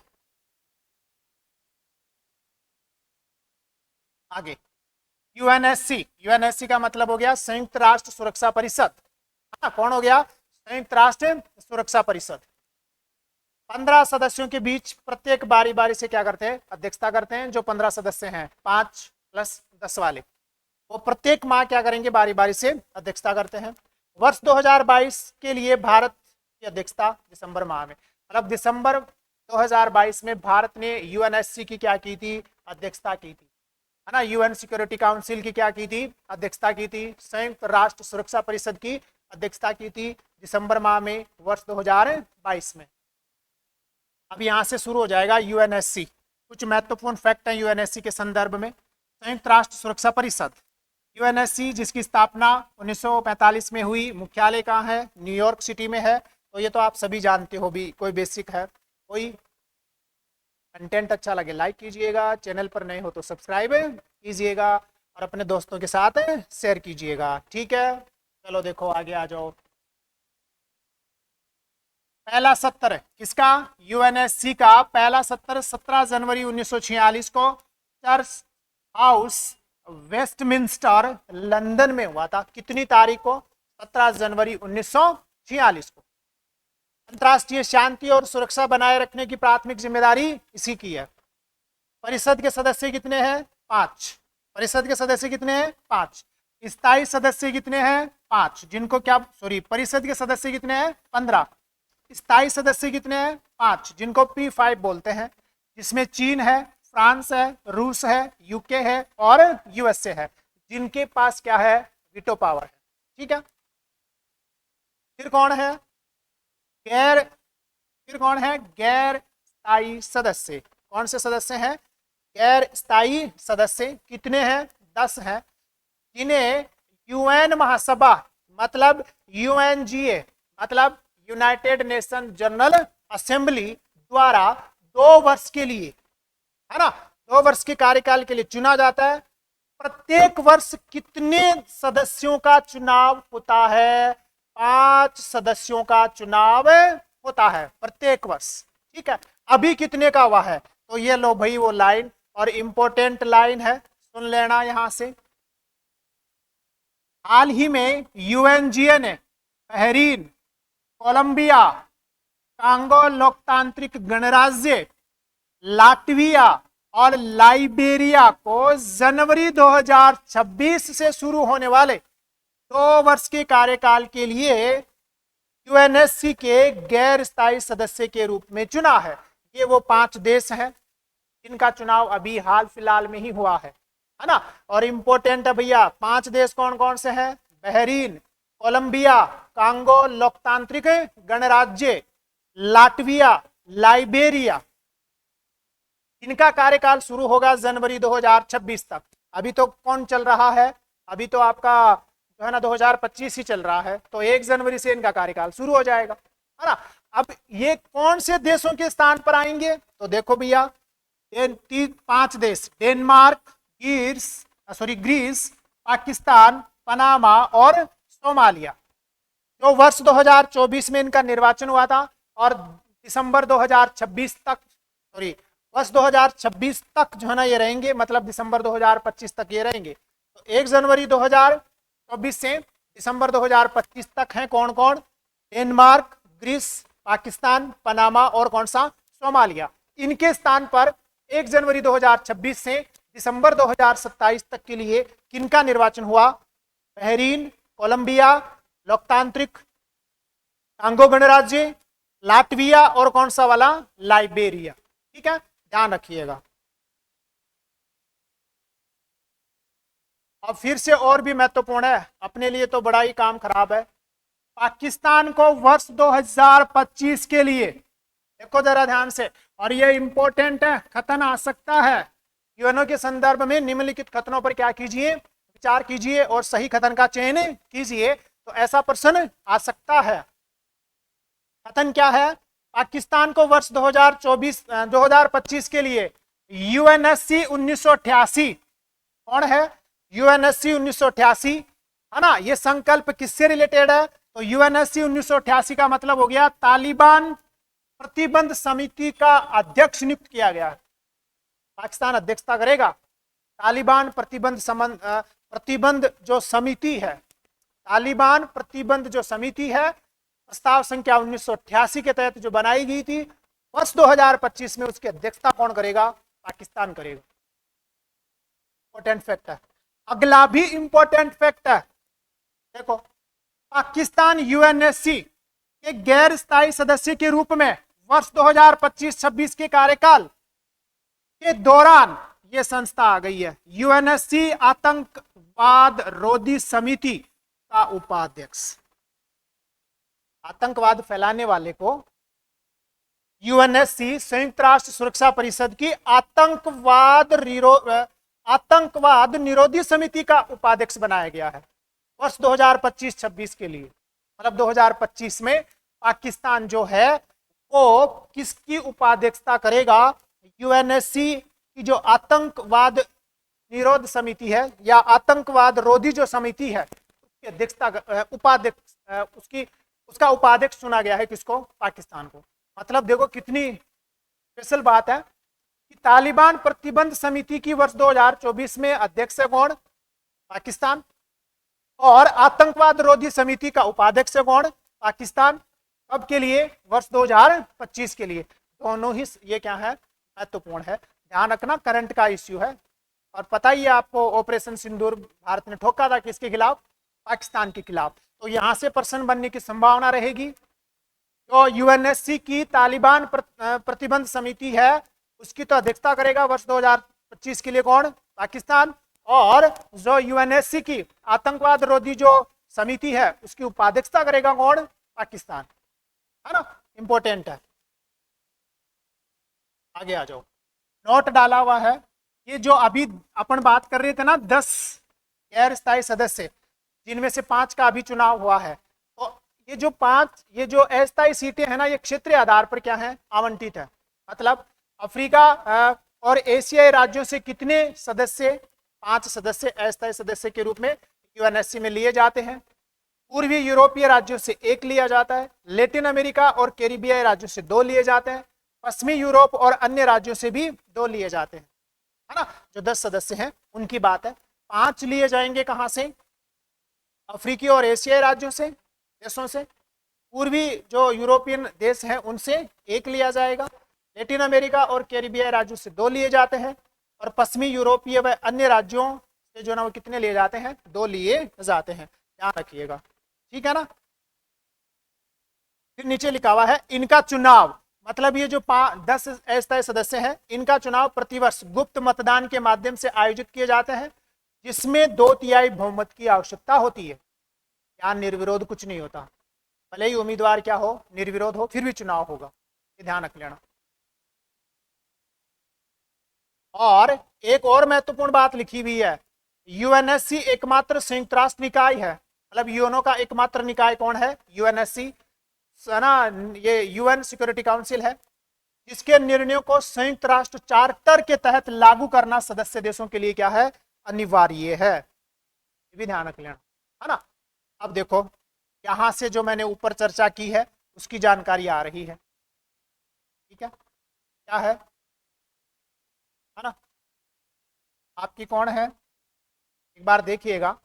आगे यूएनएससी का मतलब हो गया संयुक्त राष्ट्र सुरक्षा परिषद। कौन हो गया? संयुक्त राष्ट्र सुरक्षा परिषद। 15 सदस्यों के बीच प्रत्येक बारी बारी से क्या करते हैं? अध्यक्षता करते हैं। जो 15 सदस्य हैं 5 + 10 वाले, वो प्रत्येक माह क्या करेंगे? बारी बारी से अध्यक्षता करते हैं। वर्ष 2022 के लिए भारत की अध्यक्षता दिसंबर माह में, मतलब दिसंबर 2022 में भारत ने यूएनएससी की क्या की थी? अध्यक्षता की थी, है ना। यूएन सिक्योरिटी काउंसिल की क्या की थी? अध्यक्षता की थी। संयुक्त राष्ट्र सुरक्षा परिषद की अध्यक्षता की थी दिसंबर माह में वर्ष 2022 में। अब यहां से शुरू हो जाएगा यूएनएससी। कुछ महत्वपूर्ण फैक्ट है यूएनएससी के संदर्भ में। संयुक्त राष्ट्र सुरक्षा परिषद यूएनएससी, जिसकी स्थापना 1945 में हुई, मुख्यालय कहाँ है? न्यूयॉर्क सिटी में है। तो ये तो आप सभी जानते हो भी, कोई बेसिक है। कोई कंटेंट अच्छा लगे लाइक कीजिएगा, चैनल पर नए हो तो सब्सक्राइब कीजिएगा, और अपने दोस्तों के साथ शेयर कीजिएगा। ठीक है, चलो देखो आगे आ जाओ। पहला सत्र किसका? यूएनएससी का पहला सत्र 17 जनवरी 1946 को चर्च हाउस वेस्टमिंस्टर लंदन में हुआ था। कितनी तारीख को? 17 जनवरी 1946 को। अंतर्राष्ट्रीय शांति और सुरक्षा बनाए रखने की प्राथमिक जिम्मेदारी इसी की है। परिषद के सदस्य कितने हैं? 5। परिषद के सदस्य कितने हैं? 5। स्थायी सदस्य कितने हैं? 5, जिनको क्या परिषद के सदस्य कितने हैं? 15। स्थायी सदस्य कितने हैं? 5, जिनको P5 बोलते हैं, जिसमें चीन है, फ्रांस है, रूस है, यूके है और यूएसए है, जिनके पास क्या है, वीटो पावर है। ठीक है, फिर कौन है, गैर स्थायी सदस्य। कौन से सदस्य हैं, गैर स्थायी सदस्य। कितने हैं, 10 हैं, जिन्हें यूएन महासभा मतलब यूएनजीए मतलब यूनाइटेड नेशन जनरल असेंबली द्वारा 2 वर्ष के लिए, है ना, 2 वर्ष के कार्यकाल के लिए चुना जाता है। प्रत्येक वर्ष कितने सदस्यों का चुनाव होता है, 5 सदस्यों का चुनाव होता है प्रत्येक वर्ष। ठीक है, अभी कितने का हुआ है, तो ये लो भाई वो लाइन, और इंपॉर्टेंट लाइन है, सुन लेना यहां से। हाल ही में यूएनजीए ने बहरीन, कोलंबिया, कांगो लोकतांत्रिक गणराज्य, लाटविया और लाइबेरिया को जनवरी 2026 से शुरू होने वाले 2 वर्ष के कार्यकाल के लिए यूएनएससी के गैर स्थायी सदस्य के रूप में चुना है। ये वो 5 देश हैं जिनका चुनाव अभी हाल फिलहाल में ही हुआ है ना। और इंपॉर्टेंट है भैया, 5 देश कौन कौन से हैं, बहरीन, कोलंबिया, कांगो लोकतांत्रिक गणराज्य, लाटविया, लाइबेरिया। इनका कार्यकाल शुरू होगा जनवरी 2026 तक। अभी तो कौन चल रहा है, अभी तो आपका जो है ना 2025 ही चल रहा है, तो 1 जनवरी से इनका कार्यकाल शुरू हो जाएगा, है ना। अब ये कौन से देशों के स्थान पर आएंगे, तो देखो भैया 5 देश, डेनमार्क, ग्रीस, पाकिस्तान, पनामा और सोमालिया। जो वर्ष 2024 में इनका निर्वाचन हुआ था और दिसंबर 2026 तक, वर्ष 2026 तक जो है ना ये रहेंगे, मतलब दिसंबर 2025 तक ये रहेंगे। तो 1 जनवरी 2024 से दिसंबर 2025 तक हैं कौन कौन, डेनमार्क, ग्रीस, पाकिस्तान, पनामा और कौन सा, सोमालिया। इनके स्थान पर 1 जनवरी 2026 से दिसंबर 2027 तक के लिए किनका निर्वाचन हुआ, बहरीन, कोलंबिया, लोकतांत्रिक कांगो गणराज्य, लाटविया और कौन सा वाला, लाइबेरिया। ठीक है, ध्यान रखिएगा। अब फिर से और भी महत्वपूर्ण है, अपने लिए तो बड़ा ही काम खराब है। पाकिस्तान को वर्ष 2025 के लिए, देखो जरा ध्यान से, और ये इंपॉर्टेंट है, खतन आ सकता है। यूएनओ के संदर्भ में निम्नलिखित खतनों पर क्या कीजिए, विचार कीजिए और सही खतन का चयन कीजिए, तो ऐसा प्रश्न आ सकता है। खतन क्या है, पाकिस्तान को वर्ष 2025 के लिए यूएनएससी 1988, कौन है, यूएनएससी 1988, है ना। ये संकल्प किससे रिलेटेड है, तो यूएनएससी 1988 का मतलब हो गया तालिबान प्रतिबंध समिति का अध्यक्ष नियुक्त किया गया। पाकिस्तान अध्यक्षता करेगा तालिबान प्रतिबंध जो समिति है, तालिबान प्रतिबंध जो समिति है, प्रस्ताव संख्या 1988 के तहत जो बनाई गई थी, वर्ष 2025 में उसकी अध्यक्षता कौन करेगा, पाकिस्तान करेगा। इंपॉर्टेंट फैक्ट है। अगला भी इंपॉर्टेंट फैक्ट है, देखो पाकिस्तान यूएनएससी के गैर स्थायी सदस्य के रूप में वर्ष 2025-26 के कार्यकाल के दौरान यह संस्था आ गई है, यूएनएससी आतंकवाद रोधी समिति का उपाध्यक्ष। आतंकवाद फैलाने वाले को यूएनएससी संयुक्त राष्ट्र सुरक्षा परिषद की आतंकवाद निरोधी समिति का उपाध्यक्ष बनाया गया है वर्ष 2025-26 के लिए। मतलब 2025 में पाकिस्तान जो है वो किसकी उपाध्यक्षता करेगा, यूएनएससी की जो आतंकवाद निरोध समिति है या आतंकवाद रोधी जो समिति है उसकी अध्यक्षता, उपाध्यक्ष, उसका उपाध्यक्ष चुना गया है किसको, पाकिस्तान को। मतलब देखो कितनी स्पेशल बात है कि तालिबान प्रतिबंध समिति की वर्ष 2024 में अध्यक्ष है कौन, पाकिस्तान, और आतंकवाद रोधी समिति का उपाध्यक्ष है कौन, पाकिस्तान। कब के लिए, वर्ष 2025 के लिए। दोनों ही ये क्या है, महत्वपूर्ण है, ध्यान रखना, करंट का इश्यू है। और पता ही है आपको, ऑपरेशन सिंदूर भारत ने ठोका था किसके खिलाफ, पाकिस्तान के खिलाफ। तो यहां से प्रश्न बनने की संभावना रहेगी। तो यूएनएससी की तालिबान प्रतिबंध समिति है, उसकी तो अध्यक्षता करेगा वर्ष 2025 के लिए कौन? पाकिस्तान। और जो यूएनएससी की आतंकवाद रोधी जो समिति है उसकी उपाध्यक्षता करेगा कौन? पाकिस्तान, है ना, इंपॉर्टेंट है। आगे आ जाओ, नोट डाला हुआ है। ये जो अभी अपन बात कर रहे थे ना 10 गैर स्थायी सदस्य, जिनमें से 5 का अभी चुनाव हुआ है, तो ये जो 5 ये जो अस्थायी सीटें हैं ना, ये क्षेत्रीय आधार पर क्या है? आवंटित है। मतलब अफ्रीका और एशियाई राज्यों से कितने सदस्य? 5 सदस्य अस्थायी सदस्य के रूप में यूएनएससी में लिए जाते हैं। पूर्वी यूरोपीय राज्यों से 1 लिया जाता है। लेटिन अमेरिका और कैरिबियाई राज्यों से 2 लिए जाते हैं। पश्चिमी यूरोप और अन्य राज्यों से भी 2 लिए जाते हैं, है ना। जो 10 सदस्य हैं उनकी बात है। 5 लिए जाएंगे कहां से? अफ्रीकी और एशियाई राज्यों से, देशों से। पूर्वी जो यूरोपियन देश हैं उनसे 1 लिया जाएगा। लेटिन अमेरिका और कैरिबियाई राज्यों से 2 लिए जाते हैं। और पश्चिमी यूरोपीय व अन्य राज्यों से जो ना वो कितने लिए जाते हैं? 2 लिए जाते हैं, ध्यान रखिएगा, ठीक है ना। फिर नीचे लिखा हुआ है इनका चुनाव, मतलब ये जो 10 अस्थायी सदस्य हैं, इनका चुनाव प्रतिवर्ष गुप्त मतदान के माध्यम से आयोजित किए जाते हैं, जिसमें 2/3 बहुमत की आवश्यकता होती है। यहाँ निर्विरोध कुछ नहीं होता, भले ही उम्मीदवार क्या हो, निर्विरोध हो, फिर भी चुनाव होगा, ये ध्यान रख लेना। और एक और महत्वपूर्ण बात लिखी हुई है, यूएनएससी एकमात्र संयुक्त राष्ट्र निकाय है। मतलब यूएनओ का एकमात्र निकाय कौन है? यूएनएससी, है ना। ये यूएन सिक्योरिटी काउंसिल है, जिसके निर्णयों को संयुक्त राष्ट्र चार्टर के तहत लागू करना सदस्य देशों के लिए क्या है? अनिवार्य है। ये भी ध्यान रख लेना, है ना। अब देखो, यहां से जो मैंने ऊपर चर्चा की है उसकी जानकारी आ रही है, ठीक है। क्या है ना, आपकी कौन है? एक बार देखिएगा।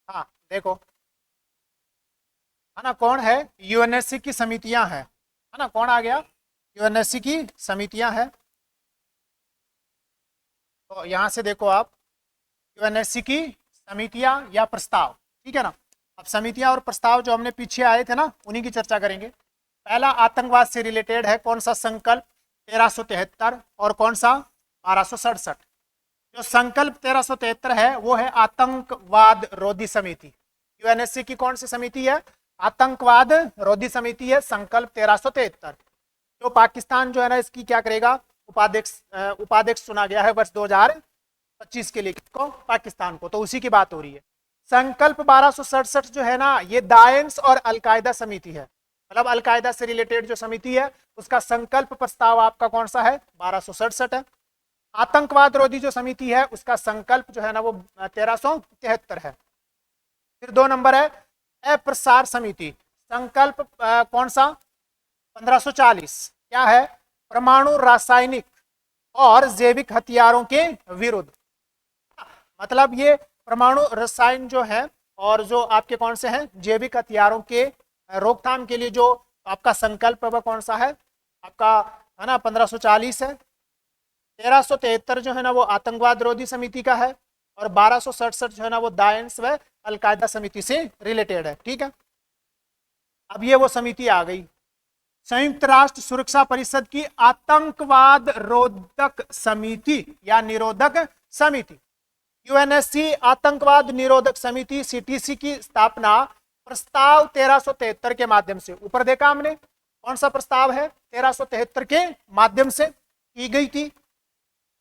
हाँ देखो, है ना, कौन है? यूएनएससी की समितियां हैं, है ना। कौन आ गया? यूएनएससी की समितियां हैं। तो यहां से देखो आप, यूएनएससी की समितियां या प्रस्ताव, ठीक है ना। अब समितियां और प्रस्ताव जो हमने पीछे आए थे ना, उन्हीं की चर्चा करेंगे। पहला आतंकवाद से रिलेटेड है, कौन सा? संकल्प 1373। और कौन सा? 1267। जो संकल्प 1373 है वो है आतंकवाद रोधी समिति। यूएनएससी की कौन सी समिति है? आतंकवाद रोधी समिति है, संकल्प 1373। जो पाकिस्तान जो है ना, इसकी क्या करेगा? उपाध्यक्ष चुना गया है वर्ष 2025 के लिए, किसको? पाकिस्तान को। तो उसी की बात हो रही है। संकल्प 1267 जो है ना, ये दाएंस और अलकायदा समिति है। मतलब अलकायदा से रिलेटेड जो समिति है उसका संकल्प प्रस्ताव आपका कौन सा है? 1267 है। आतंकवाद रोधी जो समिति है उसका संकल्प जो है ना वो 1373 है। फिर 2 नंबर है अप्रसार समिति, संकल्प कौन सा? 1540। क्या है? परमाणु रासायनिक और जैविक हथियारों के विरुद्ध। मतलब ये परमाणु रसायन जो है और जो आपके कौन से हैं? जैविक हथियारों के रोकथाम के लिए जो आपका संकल्प है वह कौन सा है? आपका, है ना, 1540 है। 1373 जो है ना वो आतंकवाद रोधी समिति का है। और 1267 जो है ना वो दाएंस व अलकायदा समिति से रिलेटेड है, ठीक है। अब ये वो समिति आ गई, संयुक्त राष्ट्र सुरक्षा परिषद की आतंकवाद रोधक समिति या निरोधक समिति। यूएनएससी आतंकवाद निरोधक समिति सीटीसी की स्थापना प्रस्ताव 1373 के माध्यम से, ऊपर देखा हमने कौन सा प्रस्ताव है? 1373 के माध्यम से की गई थी,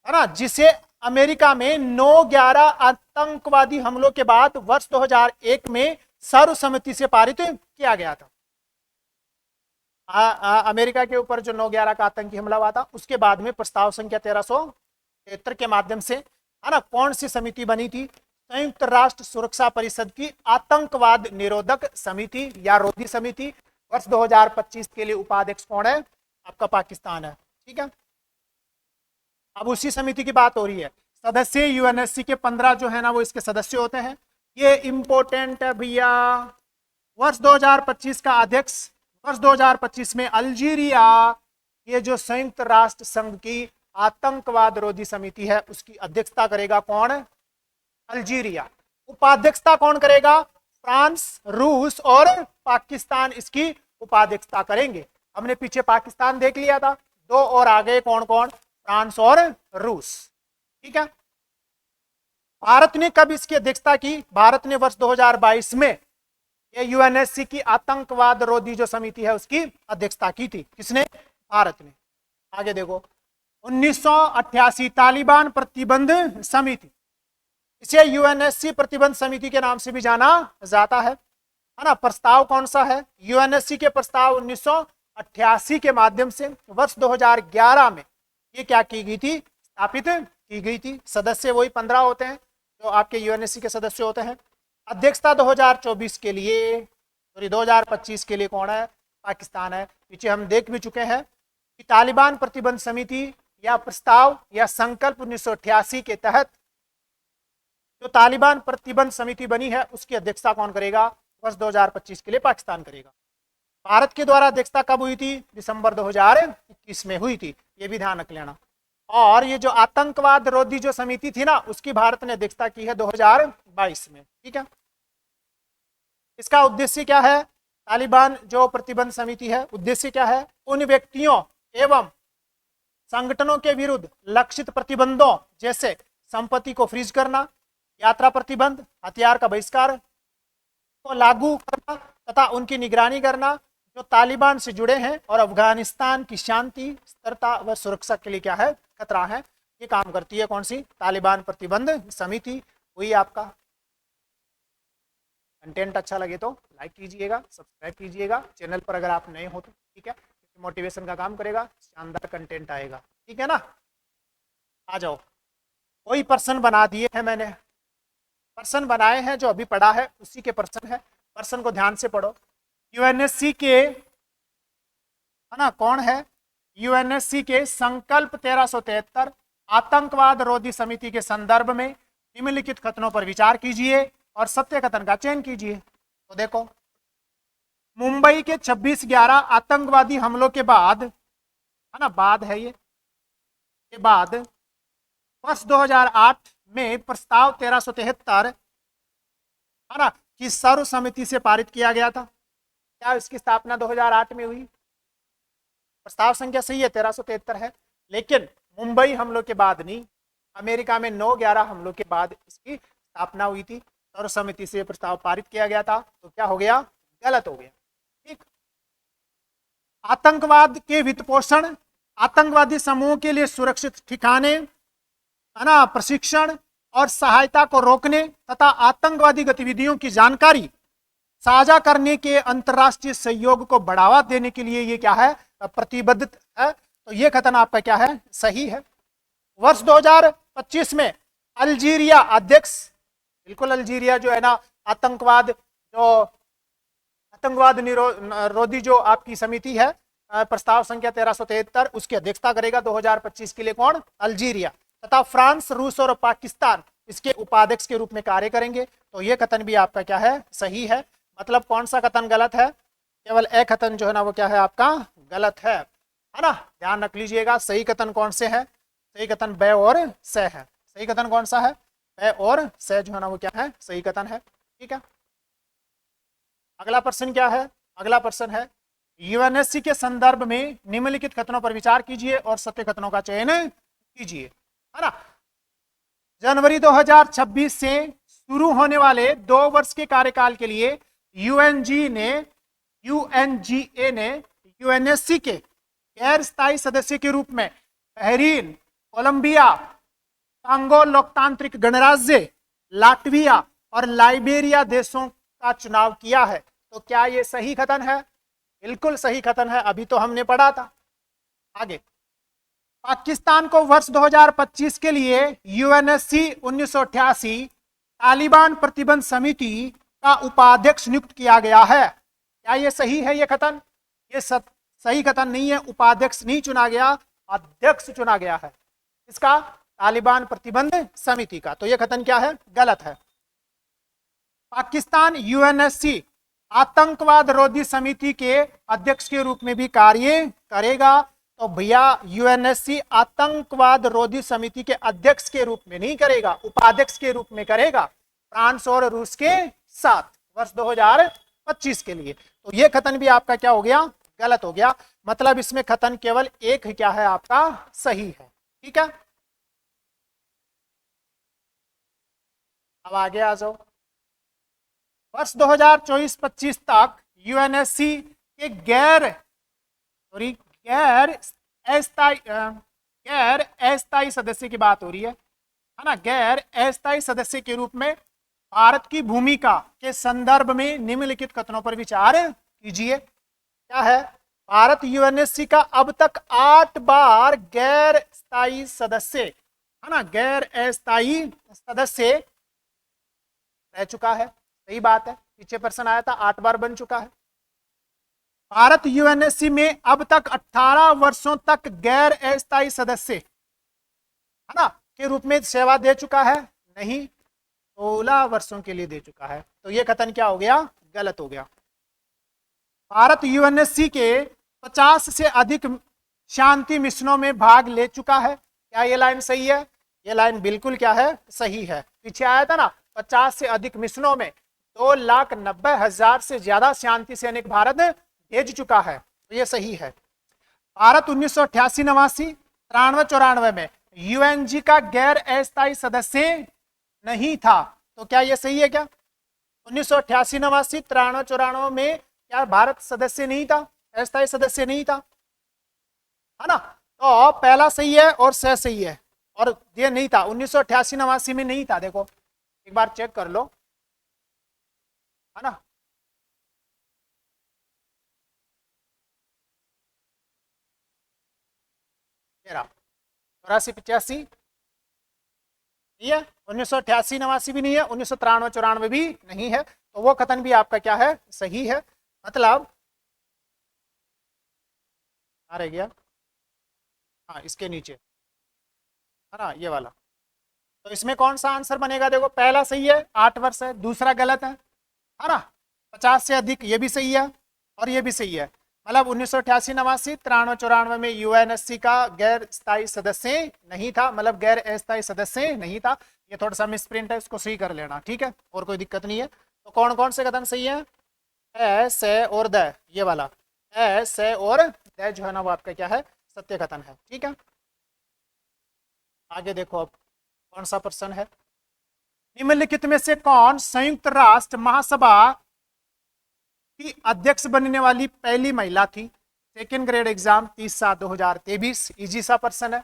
है ना, जिसे अमेरिका में 9/11 आतंकवादी हमलों के बाद वर्ष 2001 में सर्वसम्मति से पारित किया गया था। अमेरिका के ऊपर जो 9/11 का आतंकी हमला हुआ था उसके बाद में प्रस्ताव संख्या 1373 के माध्यम से, है ना, कौन सी समिति बनी थी? संयुक्त राष्ट्र सुरक्षा परिषद की आतंकवाद निरोधक समिति या रोधी समिति। वर्ष 2025 के लिए उपाध्यक्ष कौन है? आपका पाकिस्तान है। ठीक है, अब उसी समिति की बात हो रही है। सदस्य यूएनएससी के 15 जो है ना वो इसके सदस्य होते हैं। ये इंपॉर्टेंट है भैया। वर्ष 2025 का अध्यक्ष, वर्ष 2025 में अल्जीरिया, ये जो संयुक्त राष्ट्र संघ की आतंकवाद रोधी समिति है उसकी अध्यक्षता करेगा कौन? अल्जीरिया। उपाध्यक्षता कौन करेगा? फ्रांस, रूस और पाकिस्तान इसकी उपाध्यक्षता करेंगे। हमने पीछे पाकिस्तान देख लिया था, दो और आगे कौन कौन? फ्रांस और रूस। ठीक है, भारत ने कब इसकी अध्यक्षता की? भारत ने वर्ष 2022 में ये यूएनएससी की आतंकवाद रोधी जो समिति है उसकी अध्यक्षता की थी। किसने? भारत ने। आगे देखो, 1988 तालिबान प्रतिबंध समिति, इसे यूएनएससी प्रतिबंध समिति के नाम से भी जाना जाता है ना। प्रस्ताव कौन सा है? यूएनएससी के प्रस्ताव 1988 के माध्यम से वर्ष 2011 में ये क्या की गई थी? स्थापित की गई थी। सदस्य वही 15 होते हैं जो आपके यूएनएससी के सदस्य होते हैं। अध्यक्षता 2024 के लिए, सॉरी 2025 के लिए कौन है? पाकिस्तान है। पीछे हम देख भी चुके हैं कि तालिबान प्रतिबंध समिति या प्रस्ताव या संकल्प 1988 के तहत जो तालिबान प्रतिबंध समिति बनी है उसकी अध्यक्षता कौन करेगा? वर्ष 2025 के लिए पाकिस्तान करेगा। भारत के द्वारा अध्यक्षता कब हुई थी? दिसंबर 2021 में हुई थी, ये भी ध्यान रख लेना। और ये जो आतंकवाद रोधी जो समिति थी ना उसकी भारत ने अध्यक्षता की है 2022 में। ठीक है, इसका उद्देश्य क्या है? तालिबान जो प्रतिबंध समिति है, उद्देश्य क्या है? उन व्यक्तियों एवं संगठनों के विरुद्ध लक्षित प्रतिबंधों जैसे संपत्ति को फ्रीज करना, यात्रा प्रतिबंध, हथियार का बहिष्कार को लागू करना तथा उनकी निगरानी करना जो तालिबान से जुड़े हैं और अफगानिस्तान की शांति, स्थिरता व सुरक्षा के लिए क्या है? खतरा है। ये काम करती है कौन सी? तालिबान प्रतिबंध समिति। वही आपका कंटेंट अच्छा लगे तो लाइक कीजिएगा, सब्सक्राइब कीजिएगा चैनल पर अगर आप नए हो तो। ठीक है, मोटिवेशन का काम करेगा, शानदार कंटेंट आएगा। ठीक है ना, आ जाओ। कोई पर्सन बना दिए हैं मैंने, पर्सन बनाए हैं जो अभी पढ़ा है उसी के पर्सन है। पर्सन को ध्यान से पढ़ो। यूएनएससी के, है ना, कौन है? यूएनएससी के संकल्प 1373 आतंकवाद रोधी समिति के संदर्भ में निम्नलिखित कथनों पर विचार कीजिए और सत्य कथन का चयन कीजिए। तो देखो, मुंबई के 26/11 आतंकवादी हमलों के बाद, है ना, बाद है ये, के बाद वर्ष 2008 में प्रस्ताव 1373, है ना, की सर्व समिति से पारित किया गया था। क्या इसकी स्थापना 2008 में हुई? प्रस्ताव संख्या सही है, 1373 है, लेकिन मुंबई हमलों के बाद नहीं, अमेरिका में 9/11 हमलों के बाद इसकी स्थापना हुई थी। सर्व समिति से प्रस्ताव पारित किया गया था, तो क्या हो गया? गलत हो गया। ठीक, आतंकवाद के वित्त पोषण, आतंकवादी समूह के लिए सुरक्षित ठिकाने, है ना, प्रशिक्षण और सहायता को रोकने तथा आतंकवादी गतिविधियों की जानकारी साझा करने के अंतर्राष्ट्रीय सहयोग को बढ़ावा देने के लिए ये क्या है? प्रतिबद्ध है। तो ये कथन आपका क्या है? सही है। वर्ष 2025 में अल्जीरिया अध्यक्ष, बिल्कुल अल्जीरिया जो है ना आतंकवाद रोधी जो आपकी समिति है, प्रस्ताव संख्या 1373, उसकी अध्यक्षता करेगा 2025 के लिए कौन? अल्जीरिया। तथा फ्रांस, रूस और पाकिस्तान इसके उपाध्यक्ष के रूप में कार्य करेंगे। तो ये कथन भी आपका क्या है? सही है। मतलब कौन सा कथन गलत है? केवल एक कथन जो है ना वो क्या है आपका? गलत है ना। ध्यान रख लीजिएगा। सही कथन कौन से है? सही कथन ब और स है। सही कथन कौन सा है? ब और स जो है ना वो क्या है? सही कथन है। ठीक है, अगला प्रश्न क्या है? अगला प्रश्न है, यूएनएससी के संदर्भ में निम्नलिखित कथनों पर विचार कीजिए और सत्य कथनों का चयन कीजिए, है ना। जनवरी 2026 से शुरू होने वाले 2 वर्ष के कार्यकाल के लिए यूएनजीए ने यूएनएससी के गैर स्थायी सदस्य के रूप में बहरीन, कोलंबिया, कांगो लोकतांत्रिक गणराज्य, लाटविया और लाइबेरिया देशों का चुनाव किया है। तो क्या ये सही कथन है? बिल्कुल सही कथन है, अभी तो हमने पढ़ा था। आगे, पाकिस्तान को वर्ष 2025 के लिए यूएनएससी 1988 तालिबान प्रतिबंध समिति का उपाध्यक्ष नियुक्त किया गया है। क्या ये सही है ये कथन? ये सही कथन नहीं है, उपाध्यक्ष नहीं चुना गया, अध्यक्ष चुना गया है। इसका तालिबान प्रतिबंध समिति का, तो ये कथन क्या है? गलत है। पाकिस्तान यूएनएससी आतंकवाद रोधी समिति के अध्यक्ष के रूप में भी कार्य करेगा। तो भैया यूएनएससी आतंकवाद रोधी समिति के अध्यक्ष के रूप में नहीं करेगा, उपाध्यक्ष के रूप में करेगा, फ्रांस और रूस के साथ वर्ष 2025 के लिए। तो ये कथन भी आपका क्या हो गया? गलत हो गया। मतलब इसमें कथन केवल एक क्या है आपका? सही है। ठीक है, अब आगे आ जाओ। वर्ष 2024-25 तक यूएनएससी के गैर अस्थायी सदस्य की बात हो रही है ना। गैर अस्थायी सदस्य के रूप में भारत की भूमिका के संदर्भ में निम्नलिखित कथनों पर विचार कीजिए। क्या है? भारत यूएनएससी का अब तक 8 बार गैर स्थायी सदस्य है ना, गैर अस्थायी सदस्य रह चुका है। सही बात है, पीछे प्रश्न आया था, 8 बार बन चुका है। भारत यूएनएससी में अब तक 18 वर्षों तक गैर अस्थायी सदस्य है ना के रूप में सेवा दे चुका है? नहीं, 16 वर्षों के लिए दे चुका है। तो यह कथन क्या हो गया? गलत हो गया। भारत यूएनएससी के 50 से अधिक शांति मिशनों में भाग ले चुका है। क्या ये लाइन सही है? ये लाइन बिल्कुल क्या है? सही है। पीछे आया था ना 50 से अधिक मिशनों में 2,90,000 से ज्यादा शांति सैनिक भारत भेज चुका है, तो ये सही है। भारत 1988-89, 93-94 में यूएनजी का गैर अस्थायी सदस्य नहीं था। तो क्या ये सही है? क्या 1988-89, 93-94 में क्या भारत सदस्य नहीं था, अस्थायी सदस्य नहीं था, है ना? तो पहला सही है और सही है, और ये नहीं था 1988-89 में नहीं था। देखो एक बार चेक कर लो, है ना। तेरा 84-85 नहीं है, 1988-89 भी नहीं है, 1993-94 भी नहीं है। तो वो कथन भी आपका क्या है? सही है। मतलब आ रह गया, हाँ इसके नीचे है ना, ये वाला। तो इसमें कौन सा आंसर बनेगा? देखो पहला सही है, 8 वर्ष है, दूसरा गलत है ना। 50 से अधिक ये भी सही है और ये भी सही है। मतलब 1988-89, 93-94 में यूएनएससी का गैर स्थायी सदस्य नहीं था, मतलब गैर अस्थायी सदस्य नहीं था। ये थोड़ा सा मिसप्रिंट है, इसको सही कर लेना, ठीक है, और कोई दिक्कत नहीं है। तो कौन कौन से कथन सही है? एस और द, ये वाला एस और द जो है ना वो आपका क्या है? सत्य कथन है। ठीक है, आगे देखो अब कौन सा प्रश्न है। निम्नलिखित में से कौन संयुक्त राष्ट्र महासभा की अध्यक्ष बनने वाली पहली महिला थी? सेकेंड ग्रेड एग्जाम 30/7/2023, इजी सा प्रश्न है।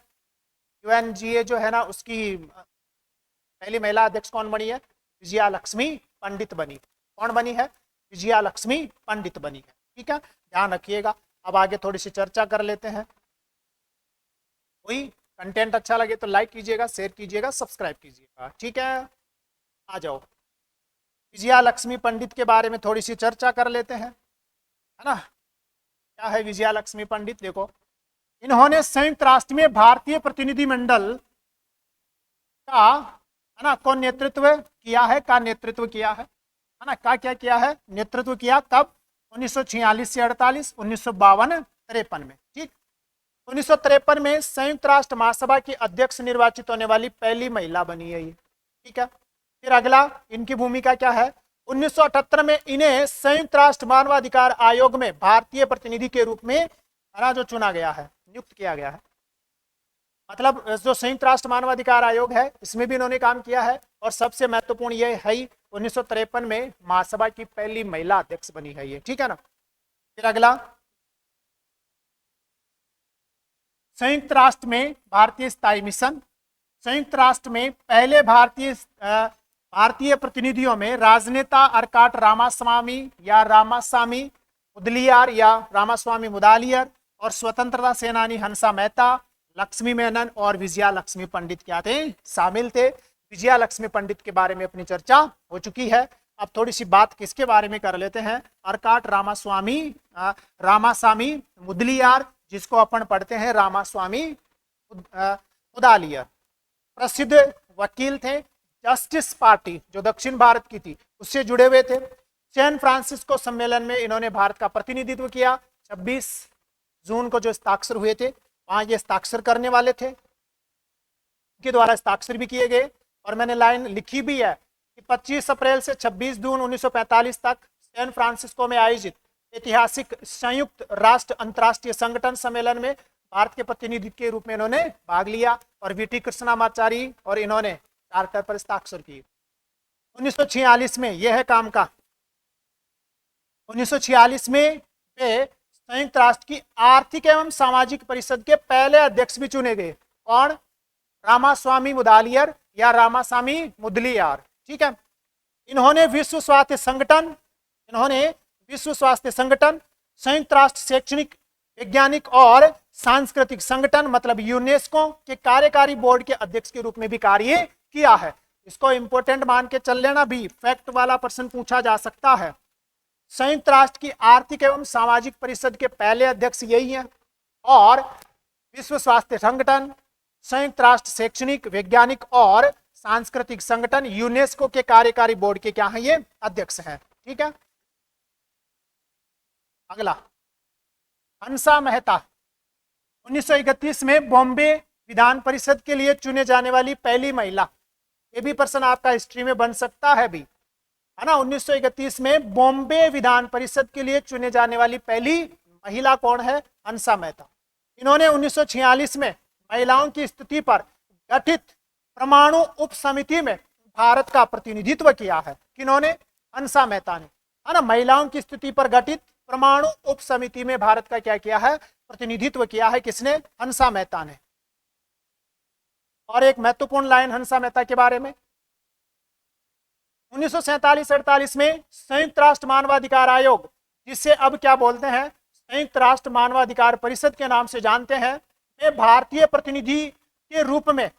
यूएनजीए जो है ना उसकी पहली महिला अध्यक्ष कौन बनी है? विजया लक्ष्मी पंडित बनी। कौन बनी है? विजया लक्ष्मी पंडित बनी है। ठीक है, ध्यान रखिएगा। अब आगे थोड़ी सी चर्चा कर लेते हैं। कोई कंटेंट अच्छा लगे तो लाइक कीजिएगा, शेयर कीजिएगा, सब्सक्राइब कीजिएगा। ठीक है, आ जाओ विजया लक्ष्मी पंडित के बारे में थोड़ी सी चर्चा कर लेते हैं, है ना। क्या है विजया लक्ष्मी पंडित? देखो, इन्होंने संयुक्त राष्ट्र में भारतीय प्रतिनिधिमंडल का है ना को नेतृत्व किया है, का नेतृत्व किया है ना, का क्या किया है? नेतृत्व किया। कब? 1946 से 48, 1952-53 में। ठीक, 1953 में संयुक्त राष्ट्र महासभा की अध्यक्ष निर्वाचित होने वाली पहली महिला बनी है ये। ठीक है, फिर अगला इनकी भूमिका क्या है? 1978 में इन्हें संयुक्त राष्ट्र मानवाधिकार आयोग में भारतीय प्रतिनिधि के रूप में जो चुना गया है, नियुक्त किया गया है। मतलब जो संयुक्त राष्ट्र मानवाधिकार आयोग है इसमें भी इन्होंने काम किया है। और सबसे महत्वपूर्ण ये है 1953 में महासभा की पहली महिला अध्यक्ष बनी है ये। ठीक है ना। फिर अगला, संयुक्त राष्ट्र में भारतीय स्थायी मिशन। संयुक्त राष्ट्र में पहले भारतीय प्रतिनिधियों में राजनेता अर्काट रामास्वामी या रामास्वामी मुदलियार या रामास्वामी मुदालियर, और स्वतंत्रता सेनानी हंसा मेहता, लक्ष्मी मेनन और विजया लक्ष्मी पंडित क्या थे, शामिल थे। विजया लक्ष्मी पंडित के बारे में अपनी चर्चा हो चुकी है। अब थोड़ी सी बात किसके बारे में कर लेते हैं, अर्काट रामास्वामी मुदलियार, जिसको अपन पढ़ते हैं रामास्वामी मुदालियर। प्रसिद्ध वकील थे, जस्टिस पार्टी जो दक्षिण भारत की थी उससे जुड़े हुए थे। सैन फ्रांसिस्को सम्मेलन में इन्होंने भारत का प्रतिनिधित्व किया। 26 जून को जो हस्ताक्षर हुए थे वहां ये हस्ताक्षर करने वाले थे, उनके द्वारा हस्ताक्षर भी किए गए। और मैंने लाइन लिखी भी है कि 25 अप्रैल से 26 जून 1945 तक सैन फ्रांसिस्को में आयोजित ऐतिहासिक संयुक्त राष्ट्र अंतर्राष्ट्रीय संगठन सम्मेलन में भारत के प्रतिनिधि के रूप में इन्होंने भाग लिया और वीटी कृष्णामाचारी और इन्होंने चार्टर पर हस्ताक्षर किए। 1946 में यह है काम का, 1946 में वे संयुक्त राष्ट्र की आर्थिक एवं सामाजिक परिषद के पहले अध्यक्ष भी चुने गए। और रामास्वामी मुदालियर या रामास्वामी मुदलियार, ठीक है। इन्होंने विश्व स्वास्थ्य संगठन, संयुक्त राष्ट्र शैक्षणिक, वैज्ञानिक और सांस्कृतिक संगठन मतलब यूनेस्को के कार्यकारी बोर्ड के अध्यक्ष के रूप में भी कार्य किया है। इसको इंपॉर्टेंट मान के चल लेना, भी फैक्ट वाला प्रश्न पूछा जा सकता है। संयुक्त राष्ट्र की आर्थिक एवं सामाजिक परिषद के पहले अध्यक्ष यही हैं। और विश्व स्वास्थ्य संगठन, संयुक्त राष्ट्र शैक्षणिक, वैज्ञानिक और सांस्कृतिक संगठन यूनेस्को के कार्यकारी बोर्ड के क्या हैं, ये अध्यक्ष हैं, ठीक है। अगला, हंसा मेहता 1931 में बॉम्बे विधान परिषद के लिए चुने जाने वाली पहली महिला। ये भी प्रश्न आपका हिस्ट्री में बन सकता है भी, है ना। 1931 में बॉम्बे विधान परिषद के लिए चुने जाने वाली पहली महिला कौन है, हंसा मेहता। इन्होंने 1946 में महिलाओं की स्थिति पर गठित परमाणु उप समिति में भारत का प्रतिनिधित्व किया है। किन्होंने, हंसा मेहता ने, है ना। महिलाओं की स्थिति पर गठित परमाणु उप समिति में भारत का क्या किया है, प्रतिनिधित्व किया है। किसने, हंसा मेहता ने। और एक महत्वपूर्ण लाइन हंसा मेहता के बारे में, 1947-48 में संयुक्त राष्ट्र मानवाधिकार आयोग, जिसे अब क्या बोलते हैं, संयुक्त राष्ट्र मानवाधिकार परिषद के नाम से जानते हैं, में भारतीय प्रतिनिधि के रूप में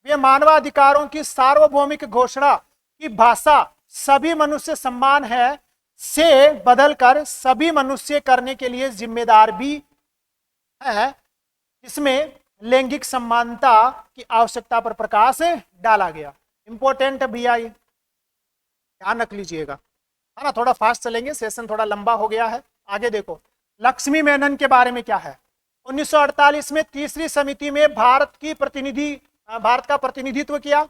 वे मानवाधिकारों की सार्वभौमिक घोषणा की भाषा सभी मनुष्य समान है से बदलकर सभी मनुष्य करने के लिए जिम्मेदार भी है। इसमें लैंगिक समानता की आवश्यकता पर प्रकाश डाला गया। इंपॉर्टेंट भी आई, ध्यान रख लीजिएगा, है ना। थोड़ा फास्ट चलेंगे, सेशन थोड़ा लंबा हो गया है। आगे देखो, लक्ष्मी मेनन के बारे में क्या है। 1948 में तीसरी समिति में भारत का प्रतिनिधित्व किया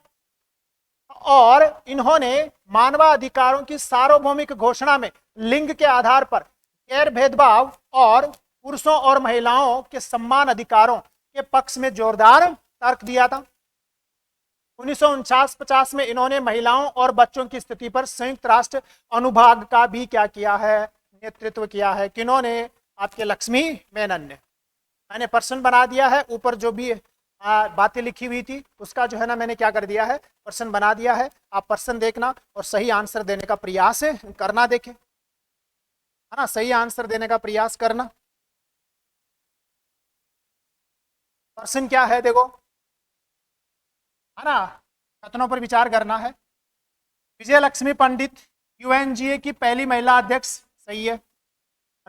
और इन्होंने मानवाधिकारों की सार्वभौमिक घोषणा में लिंग के आधार पर गैर भेदभाव और पुरुषों और महिलाओं के समान अधिकारों के पक्ष में जोरदार तर्क दिया था। 1949-50 में इन्होंने महिलाओं और बच्चों की स्थिति पर संयुक्त राष्ट्र अनुभाग का भी क्या किया है, नेतृत्व किया है। किन्होंने, आपके लक्ष्मी मेनन ने। मैंने प्रश्न बना दिया है, ऊपर जो भी बातें लिखी हुई थी उसका जो है ना मैंने क्या कर दिया है, प्रश्न बना दिया है। आप प्रश्न देखना और सही आंसर देने का प्रयास करना, देखें, है ना, सही आंसर देने का प्रयास करना। प्रश्न क्या है देखो, है ना, कथनों पर विचार करना है। विजय लक्ष्मी पंडित यूएनजीए की पहली महिला अध्यक्ष, सही है।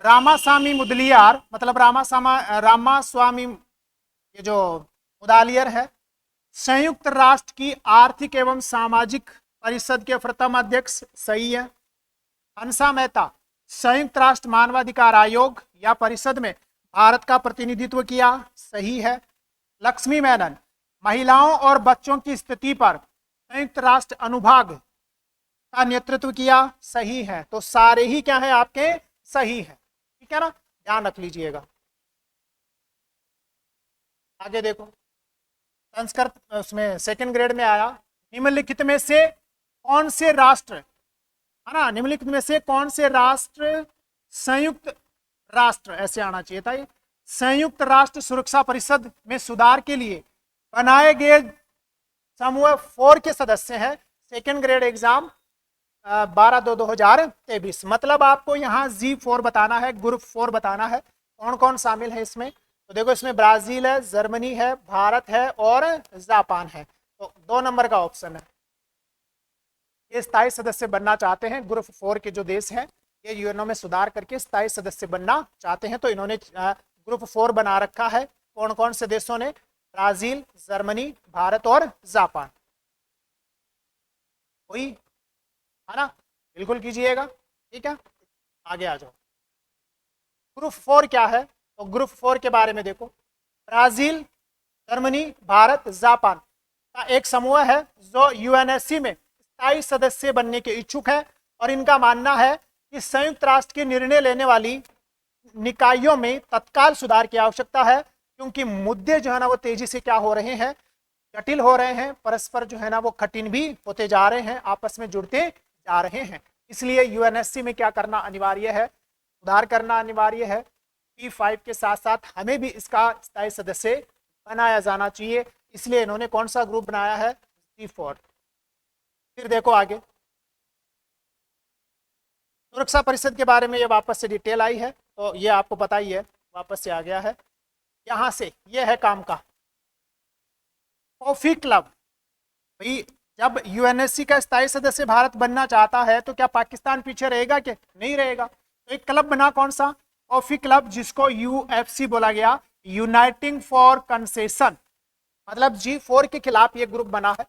रामास्वामी मुदलियार मतलब रामास्वामी ये जो मुदालियर है, संयुक्त राष्ट्र की आर्थिक एवं सामाजिक परिषद के प्रथम अध्यक्ष, सही है। हंसा मेहता संयुक्त राष्ट्र मानवाधिकार आयोग या परिषद में भारत का प्रतिनिधित्व किया, सही है। लक्ष्मी मेनन महिलाओं और बच्चों की स्थिति पर संयुक्त राष्ट्र अनुभाग का नेतृत्व किया, सही है। तो सारे ही क्या है आपके, सही है, ठीक है ना, ध्यान रख लीजिएगा। आगे देखो, संस्कृत उसमें सेकंड ग्रेड में आया, निम्नलिखित में से कौन से राष्ट्र, है ना, निम्नलिखित में से कौन से राष्ट्र संयुक्त राष्ट्र, ऐसे आना चाहिए था, संयुक्त राष्ट्र सुरक्षा परिषद में सुधार के लिए बनाए गए समूह 4 के सदस्य हैं। Second grade exam 12/2/2023। मतलब आपको यहाँ G4 बताना है, ग्रुप 4 बताना है। कौन कौन शामिल है इसमें? तो देखो इसमें ब्राजील है, जर्मनी है, भारत है और जापान है। तो 2 नंबर का ऑप्शन है। ये स्थायी सदस्य बनना चाहते हैं ग्रुप 4 के जो देश हैं, ये यूएनओ में सुधार करके स्थायी सदस्य बनना चाहते हैं। तो इन्होंने ग्रुप 4 बना रखा है। कौन कौन से देशों ने? ब्राजील, जर्मनी, भारत और जापान। वही है ना, बिल्कुल कीजिएगा। ठीक है, आगे आ जाओ। ग्रुप 4 क्या है? तो ग्रुप 4 के बारे में देखो, ब्राजील, जर्मनी, भारत, जापान का एक समूह है जो यूएनएससी में स्थायी सदस्य बनने के इच्छुक है। और इनका मानना है कि संयुक्त राष्ट्र की निर्णय लेने वाली निकायों में तत्काल सुधार की आवश्यकता है, क्योंकि मुद्दे जो है ना वो तेजी से क्या हो रहे हैं, जटिल हो रहे हैं, परस्पर जो है ना वो कठिन भी होते जा रहे हैं, आपस में जुड़ते जा रहे हैं। इसलिए यूएनएससी में क्या करना अनिवार्य है? सुधार करना अनिवार्य है। P5 के साथ साथ हमें भी इसका स्थायी सदस्य बनाया जाना चाहिए। इसलिए इन्होंने कौन सा ग्रुप बनाया है? G4। फिर देखो आगे, सुरक्षा परिषद के बारे में ये वापस से डिटेल आई है, तो ये आपको पता ही है, वापस से आ गया है। यहां से ये है काम का कॉफी क्लब। भाई जब यूएनएससी का स्थायी सदस्य भारत बनना चाहता है तो क्या पाकिस्तान पीछे रहेगा? क्या नहीं रहेगा। तो एक क्लब बना, कौन सा? कॉफी क्लब, जिसको यूएफसी बोला गया, यूनाइटिंग फॉर कंसेशन। मतलब G4 के खिलाफ ये ग्रुप बना है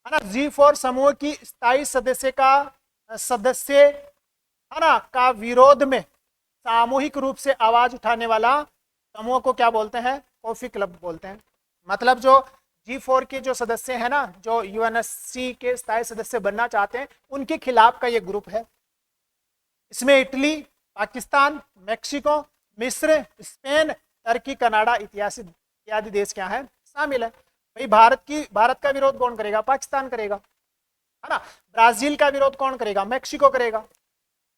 ना। G4 समूह की स्थायी सदस्य है ना का विरोध में सामूहिक रूप से आवाज उठाने वाला समूह को क्या बोलते हैं? कॉफी क्लब बोलते हैं। मतलब जो G4 के जो सदस्य हैं ना, जो यूएनएससी के स्थायी सदस्य बनना चाहते हैं, उनके खिलाफ का ये ग्रुप है। इसमें इटली, पाकिस्तान, मेक्सिको, मिस्र, स्पेन, टर्की, कनाडा इत्यादि देश क्या है? शामिल है। भाई भारत का विरोध कौन करेगा? पाकिस्तान करेगा, है ना। ब्राजील का विरोध कौन करेगा? मैक्सिको करेगा।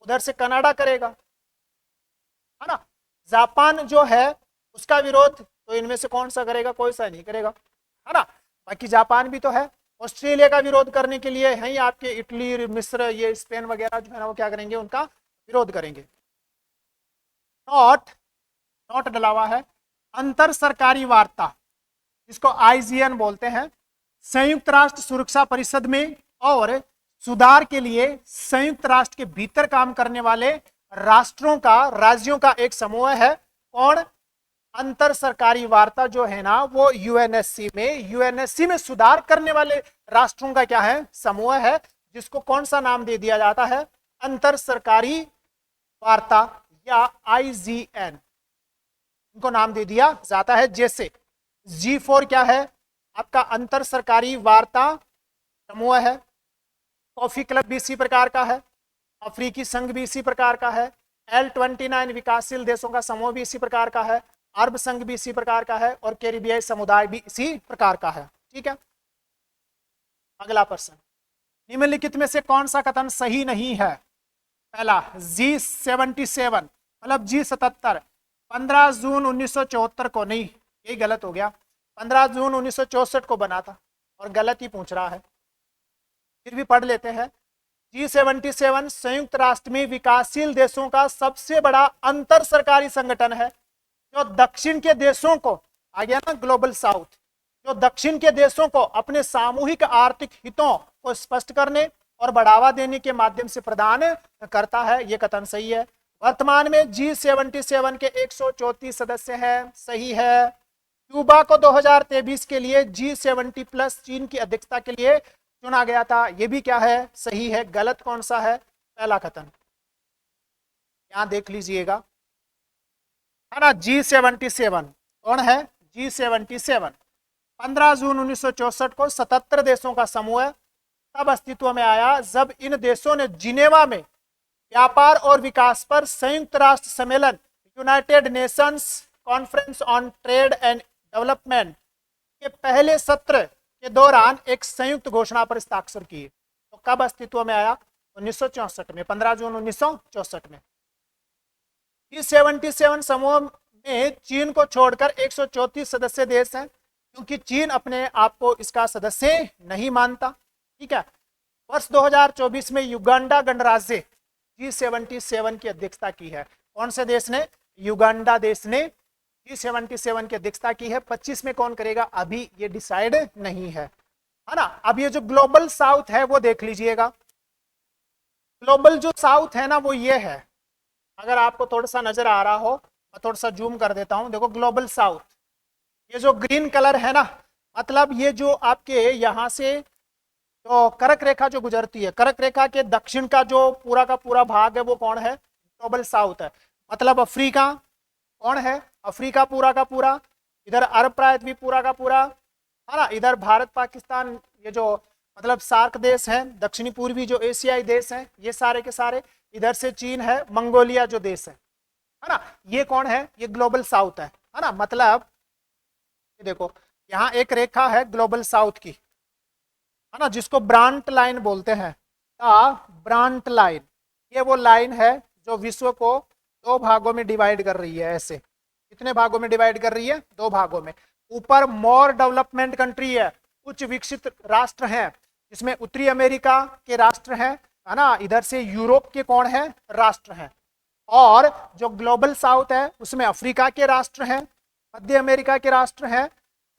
उधर से कनाडा करेगा, है ना। जापान जो है उसका विरोध तो इनमें से कौन सा करेगा? कोई सा नहीं करेगा, है ना। बाकी जापान भी तो है। ऑस्ट्रेलिया का विरोध करने के लिए है ही आपके इटली, मिस्र, ये स्पेन वगैरह जो है ना वो क्या करेंगे? उनका विरोध करेंगे। नोट डला हुआ है, अंतर सरकारी वार्ता, जिसको आईजीएन बोलते हैं, संयुक्त राष्ट्र सुरक्षा परिषद में और सुधार के लिए संयुक्त राष्ट्र के भीतर काम करने वाले राज्यों का एक समूह है। कौन? अंतर सरकारी वार्ता जो है ना वो यूएनएससी में सुधार करने वाले राष्ट्रों का क्या है? समूह है, जिसको कौन सा नाम दे दिया जाता है? अंतर सरकारी वार्ता या आईजीएन, इनको नाम दे दिया जाता है। जैसे G4 क्या है? आपका अंतर सरकारी वार्ता समूह है। कॉफी क्लब भी इसी प्रकार का है। अफ्रीकी संघ भी इसी प्रकार का है। L29 विकासशील देशों का समूह भी इसी प्रकार का है। अरब संघ भी इसी प्रकार का है और कैरिबियाई समुदाय भी इसी प्रकार का है। ठीक है, अगला प्रश्न, निम्नलिखित में से कौन सा कथन सही नहीं है? पहला, G77 मतलब G77 15 जून 1974 को नहीं, यही गलत हो गया। 15 जून 1964 को बना था और गलत ही पूछ रहा है, फिर भी पढ़ लेते हैं। G77 संयुक्त राष्ट्र में विकासशील देशों का सबसे बड़ा अंतर सरकारी संगठन है, जो दक्षिण के देशों को, आ गया ना ग्लोबल साउथ, जो दक्षिण के देशों को अपने सामूहिक आर्थिक हितों को स्पष्ट करने और बढ़ावा देने के माध्यम से प्रदान करता है। यह कथन सही है। वर्तमान में G77 के 134 सदस्य हैं, सही है। क्यूबा को 2023 के लिए G70+ चीन की अध्यक्षता के लिए चुना गया था, यह भी क्या है? सही है। गलत कौन सा है? पहला कथन, यहां देख लीजिएगा, है ना। G77 कौन है? G77 15 जून 1964 को 77 देशों का समूह तब अस्तित्व में आया जब इन देशों ने जिनेवा में व्यापार और विकास पर संयुक्त राष्ट्र सम्मेलन, United Nations conference on trade and development के पहले सत्र के दौरान एक संयुक्त घोषणा पर हस्ताक्षर किए। तो कब अस्तित्व में आया? 1964 में, 15 जून 1964 में। G77 समूह में चीन को छोड़कर 134 सदस्य देश हैं, क्योंकि चीन अपने आप को इसका सदस्य नहीं मानता। ठीक है, वर्ष 2024 में युगांडा गणराज्य G77 की अध्यक्षता की है। कौन से देश ने? युगांडा देश ने G77 की अध्यक्षता की है। 25 में कौन करेगा अभी ये डिसाइड नहीं है ना। अब ये जो ग्लोबल साउथ है वो देख लीजिएगा। ग्लोबल जो साउथ है ना वो ये है, अगर आपको थोड़ा सा नजर आ रहा हो, मैं थोड़ा सा जूम कर देता हूं। देखो ग्लोबल साउथ, ये जो ग्रीन कलर है ना, मतलब ये जो आपके यहां से तो कर्क रेखा जो गुजरती है, कर्क रेखा के दक्षिण का जो पूरा का पूरा भाग है वो कौन है? ग्लोबल साउथ है। मतलब अफ्रीका कौन है? अफ्रीका पूरा का पूरा, इधर अरब प्रायद्वीप भी पूरा का पूरा है ना, इधर भारत पाकिस्तान ये जो मतलब सार्क देश है, दक्षिणी पूर्वी जो एशियाई देश है ये सारे के सारे, इधर से चीन है, मंगोलिया जो देश है ना, ये कौन है? ये ग्लोबल साउथ है ना। मतलब ये देखो यहाँ एक रेखा है ग्लोबल साउथ की, है ना, जिसको ब्रांट लाइन बोलते हैं। ब्रांट लाइन, ये वो लाइन है जो विश्व को दो भागों में डिवाइड कर रही है। ऐसे कितने भागों में डिवाइड कर रही है? दो भागों में। ऊपर मोर डेवलपमेंट कंट्री है, उच्च विकसित राष्ट्र हैं, इसमें उत्तरी अमेरिका के राष्ट्र हैं, है ना, इधर से यूरोप के कौन है? राष्ट्र हैं। और जो ग्लोबल साउथ है उसमें अफ्रीका के राष्ट्र हैं, मध्य अमेरिका के राष्ट्र हैं,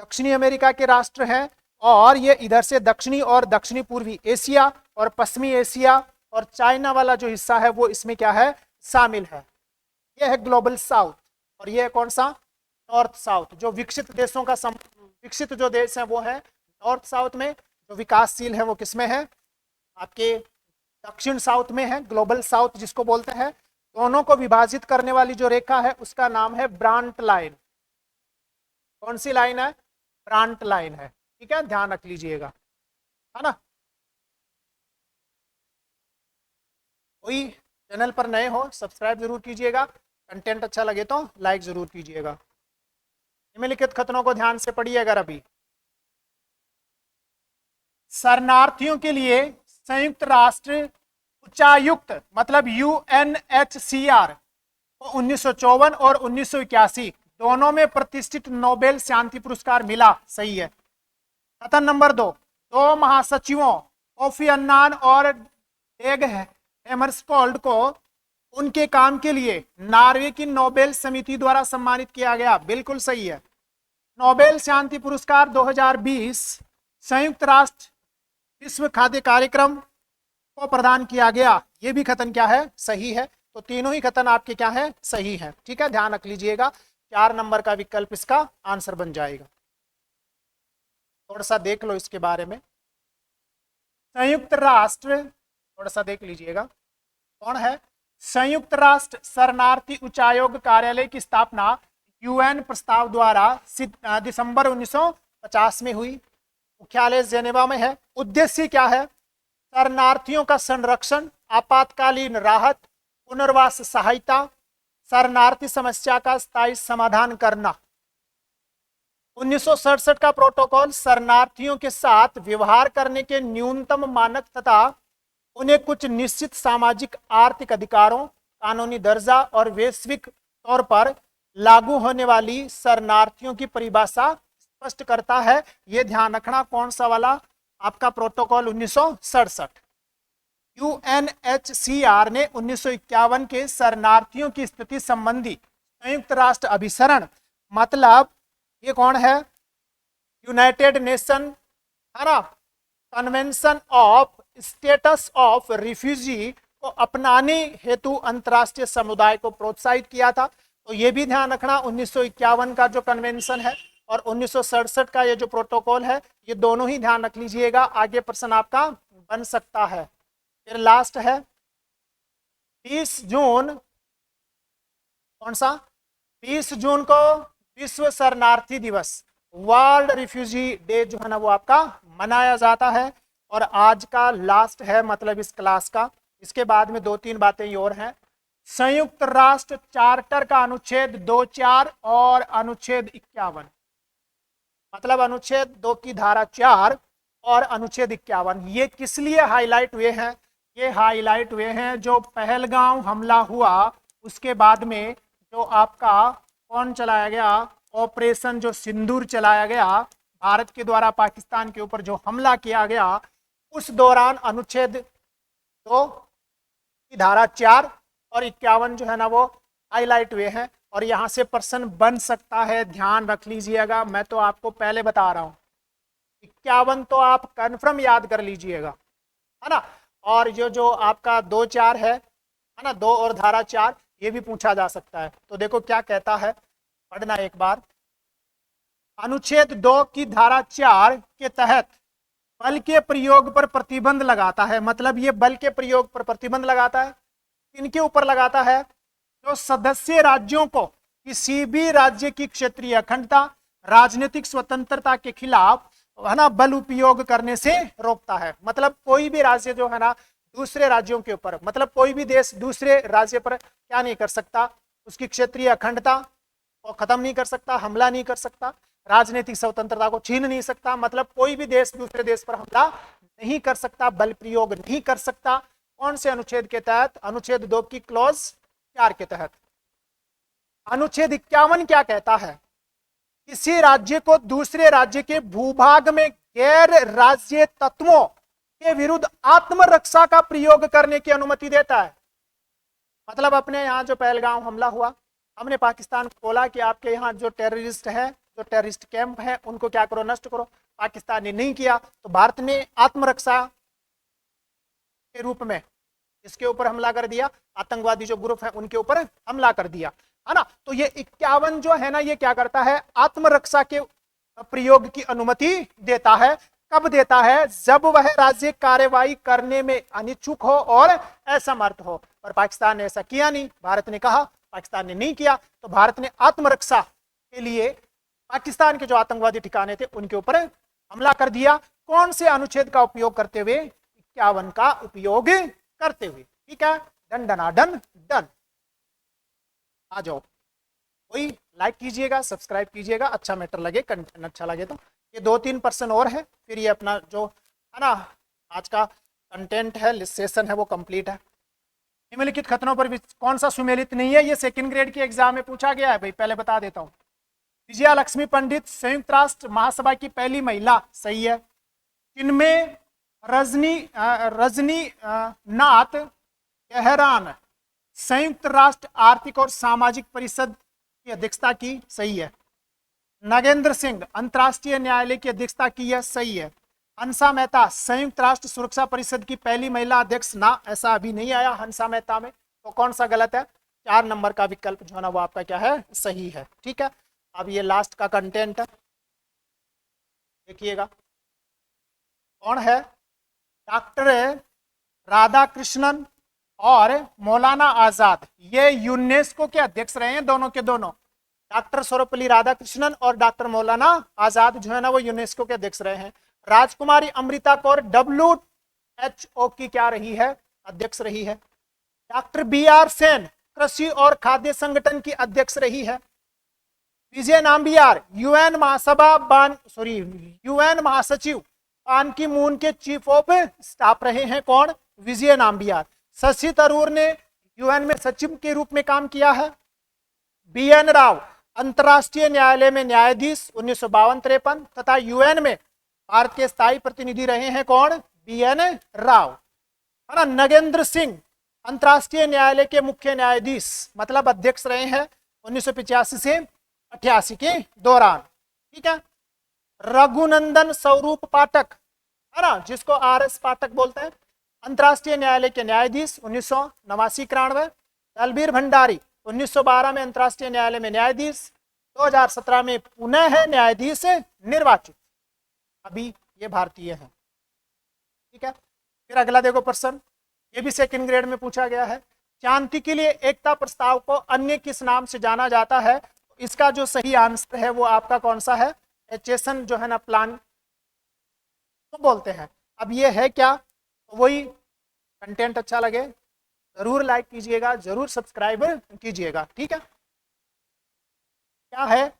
दक्षिणी अमेरिका के राष्ट्र हैं, और ये इधर से दक्षिणी और दक्षिणी पूर्वी एशिया और पश्चिमी एशिया और चाइना वाला जो हिस्सा है वो इसमें क्या है? शामिल है। यह है ग्लोबल साउथ। और ये कौन सा? North south. जो विकसित देशों का विकसित जो देश है वो है नॉर्थ साउथ में, जो विकासशील है वो किसमें है? आपके दक्षिण साउथ में है। ग्लोबल साउथ जिसको बोलते हैं, दोनों को विभाजित करने वाली जो रेखा है उसका नाम है ब्रांट लाइन। कौन सी लाइन है? ब्रांट लाइन है। ठीक है, ध्यान रख लीजिएगा, है ना। कोई चैनल पर नए हो सब्सक्राइब जरूर कीजिएगा, कंटेंट अच्छा लगे तो लाइक जरूर कीजिएगा। निम्नलिखित कथनों को ध्यान से पढ़िए। अगर अभी शरणार्थियों के लिए संयुक्त राष्ट्र उच्चायुक्त मतलब UNHCR को 1954 और 1981 दोनों में प्रतिष्ठित नोबेल शांति पुरस्कार मिला। सही है। कथन नंबर 2, दो महासचिवों कोफी अन्नान और डेग हैमरस्कोल्ड को उनके काम के लिए नॉर्वे की नोबेल समिति द्वारा सम्मानित किया गया। बिल्कुल सही है। नोबेल शांति पुरस्कार 2020 संयुक्त राष्ट्र विश्व खाद्य कार्यक्रम को प्रदान किया गया। ये भी कथन क्या है? सही है। तो तीनों ही कथन आपके क्या है? सही है। ठीक है, ध्यान रख लीजिएगा। 4 नंबर का विकल्प इसका आंसर बन जाएगा। थोड़ा सा देख लो इसके बारे में। संयुक्त राष्ट्र, थोड़ा सा देख लीजिएगा कौन है? संयुक्त राष्ट्र शरणार्थी उच्चायोग कार्यालय की स्थापना UN प्रस्ताव द्वारा दिसंबर 1950 में हुई। मुख्यालय जेनेवा में है। उद्देश्य क्या है? शरणार्थियों का संरक्षण, आपातकालीन राहत, पुनर्वास सहायता, शरणार्थी समस्या का स्थायी समाधान करना। 1967 का प्रोटोकॉल शरणार्थियों के साथ व्यवहार करने के न्यूनतम मानक तथा उन्हें कुछ निश्चित सामाजिक आर्थिक अधिकारों, कानूनी दर्जा और वैश्विक तौर पर लागू होने वाली शरणार्थियों की परिभाषा स्पष्ट करता है। यह ध्यान रखना। कौन सा वाला? आपका प्रोटोकॉल 1967। UNHCR ने 1951 के शरणार्थियों की स्थिति संबंधी संयुक्त राष्ट्र अभिसरण, मतलब ये कौन है? यूनाइटेड नेशन, है ना, convention of status of refugee को अपनाने हेतु अंतर्राष्ट्रीय समुदाय को प्रोत्साहित किया था। तो ये भी ध्यान रखना, 1951 का जो कन्वेंशन है और 1967 का ये जो प्रोटोकॉल है, ये दोनों ही ध्यान रख लीजिएगा। आगे प्रश्न आपका बन सकता है। फिर लास्ट है 20 जून, कौन सा? 20 जून को विश्व शरणार्थी दिवस, वर्ल्ड रिफ्यूजी डे जो है ना वो आपका मनाया जाता है। और आज का लास्ट है मतलब इस क्लास का। इसके बाद में 2-3 बातें और हैं। संयुक्त राष्ट्र चार्टर का अनुच्छेद 2(4) और अनुच्छेद 51, मतलब अनुच्छेद 2 की धारा 4 और अनुच्छेद 51, ये किस लिए हाईलाइट हुए हैं? ये हाईलाइट हुए हैं जो पहलगांव हमला हुआ उसके बाद में जो आपका कौन चलाया गया? ऑपरेशन जो सिंदूर चलाया गया, भारत के द्वारा पाकिस्तान के ऊपर जो हमला किया गया, उस दौरान अनुच्छेद 2 की धारा 4 और 51 जो है ना वो हाईलाइट हुए हैं, और यहां से प्रश्न बन सकता है, ध्यान रख लीजिएगा। मैं तो आपको पहले बता रहा हूं, 51 तो आप कन्फर्म याद कर लीजिएगा, है ना। और जो आपका 2-4 है ना, 2 और धारा 4, ये भी पूछा जा सकता है। तो देखो क्या कहता है, पढ़ना एक बार। अनुच्छेद 2 की धारा 4 के तहत बल के प्रयोग पर प्रतिबंध लगाता है। मतलब ये बल के प्रयोग पर प्रतिबंध लगाता है, इनके ऊपर लगाता है जो सदस्य राज्यों को किसी भी राज्य की क्षेत्रीय अखंडता, राजनीतिक स्वतंत्रता के खिलाफ, है ना, बल उपयोग करने से रोकता है। मतलब कोई भी राज्य जो है ना दूसरे राज्यों के ऊपर, मतलब कोई भी देश दूसरे राज्य पर क्या नहीं कर सकता, उसकी क्षेत्रीय अखंडता को खत्म नहीं कर सकता, हमला नहीं कर सकता, राजनीतिक स्वतंत्रता को छीन नहीं सकता। मतलब कोई भी देश दूसरे देश पर हमला नहीं कर सकता, बल प्रयोग नहीं कर सकता। कौन से अनुच्छेद के तहत? अनुच्छेद 2 की क्लॉज 4 के तहत। अनुच्छेद 51 क्या कहता है? किसी राज्य को दूसरे राज्य के भूभाग में गैर राज्य तत्वों के विरुद्ध आत्मरक्षा का प्रयोग करने की अनुमति देता है। मतलब अपने यहाँ जो पहलगाम हमला हुआ, हमने पाकिस्तान को बोला कि आपके यहाँ जो टेररिस्ट है, जो टेररिस्ट कैंप है, उनको क्या करो, नष्ट करो। पाकिस्तान ने नहीं किया, तो भारत ने आत्मरक्षा के रूप में इसके ऊपर हमला कर दिया, आतंकवादी जो ग्रुप है उनके ऊपर हमला कर दिया, है ना। तो ये 51 जो है ना, ये क्या करता है, आत्मरक्षा के प्रयोग की अनुमति देता है। कब देता है? जब वह राज्य कार्रवाई करने में अनिच्छुक हो और असमर्थ हो। और पाकिस्तान ने ऐसा किया नहीं, भारत ने कहा, पाकिस्तान ने नहीं किया, तो भारत ने आत्मरक्षा के लिए पाकिस्तान के जो आतंकवादी ठिकाने थे उनके ऊपर हमला कर दिया। कौन से अनुच्छेद का उपयोग करते हुए? 51 का उपयोग करते हुए। ठीक है, डन डनाडन डन। आ जाओ, कोई लाइक कीजिएगा, सब्सक्राइब कीजिएगा, अच्छा मैटर लगे, कंटेंट अच्छा लगे तो। ये 2-3 पर्सन और है, फिर ये अपना जो है ना आज का कंटेंट है, सेशन है, वो कंप्लीट है। निम्नलिखित कथनों पर कौन सा सुमेलित नहीं है? ये सेकंड ग्रेड के एग्जाम में पूछा गया है भाई, पहले बता देता हूँ। विजया लक्ष्मी पंडित संयुक्त राष्ट्र महासभा की पहली महिला, सही है। इनमें रजनी नाथ तेहरान संयुक्त राष्ट्र आर्थिक और सामाजिक परिषद की अध्यक्षता की, सही है। नागेंद्र सिंह अंतर्राष्ट्रीय न्यायालय की अध्यक्षता की है, सही है। हंसा मेहता संयुक्त राष्ट्र सुरक्षा परिषद की पहली महिला अध्यक्ष, ना, ऐसा अभी नहीं आया हंसा मेहता में, तो कौन सा गलत है? 4 नंबर का विकल्प जो है ना वो आपका क्या है, सही है। ठीक है, अब ये लास्ट का कंटेंट है, देखिएगा कौन है। डॉक्टर राधाकृष्णन और मौलाना आजाद, ये यूनेस्को के अध्यक्ष रहे हैं, दोनों के दोनों। डॉक्टर सर्वपल्ली राधाकृष्णन और डॉक्टर मौलाना आजाद जो है ना वो यूनेस्को के अध्यक्ष रहे हैं। राजकुमारी अमृता कौर WHO की क्या रही है? अध्यक्ष रही है। डॉक्टर BR सेन कृषि और खाद्य संगठन की अध्यक्ष रही है। विजय नाम्बियार UN महासचिव पान की मून के चीफ ऑफ स्टाफ रहे हैं। कौन? विजय नाम्बियार। शशि थरूर ने UN में सचिव के रूप में काम किया है। BN राव अंतर्राष्ट्रीय न्यायालय में न्यायाधीश 1952-53 तथा UN में भारत के स्थायी प्रतिनिधि रहे हैं। कौन? BN राव, है ना। नगेंद्र सिंह अंतर्राष्ट्रीय न्यायालय के मुख्य न्यायाधीश, मतलब अध्यक्ष रहे हैं 1985 से 88 के दौरान। ठीक है। रघुनंदन स्वरूप पाठक, है ना, जिसको RS पाठक बोलते हैं, अंतर्राष्ट्रीय न्यायालय के न्यायाधीश 1989-91। दलबीर भंडारी 1912 में अंतर्राष्ट्रीय न्यायालय में न्यायाधीश, 2017 में पुनः न्यायाधीश निर्वाचित। अभी ये भारतीय है। ठीक है, फिर अगला देखो प्रश्न, ये भी सेकंड ग्रेड में पूछा गया है। शांति के लिए एकता प्रस्ताव को अन्य किस नाम से जाना जाता है? इसका जो सही आंसर है वो आपका कौन सा है? एचेसन जो है ना प्लान तो बोलते हैं। अब ये है क्या? तो वही कंटेंट अच्छा लगे जरूर लाइक कीजिएगा, जरूर सब्सक्राइब कीजिएगा। ठीक है, क्या है?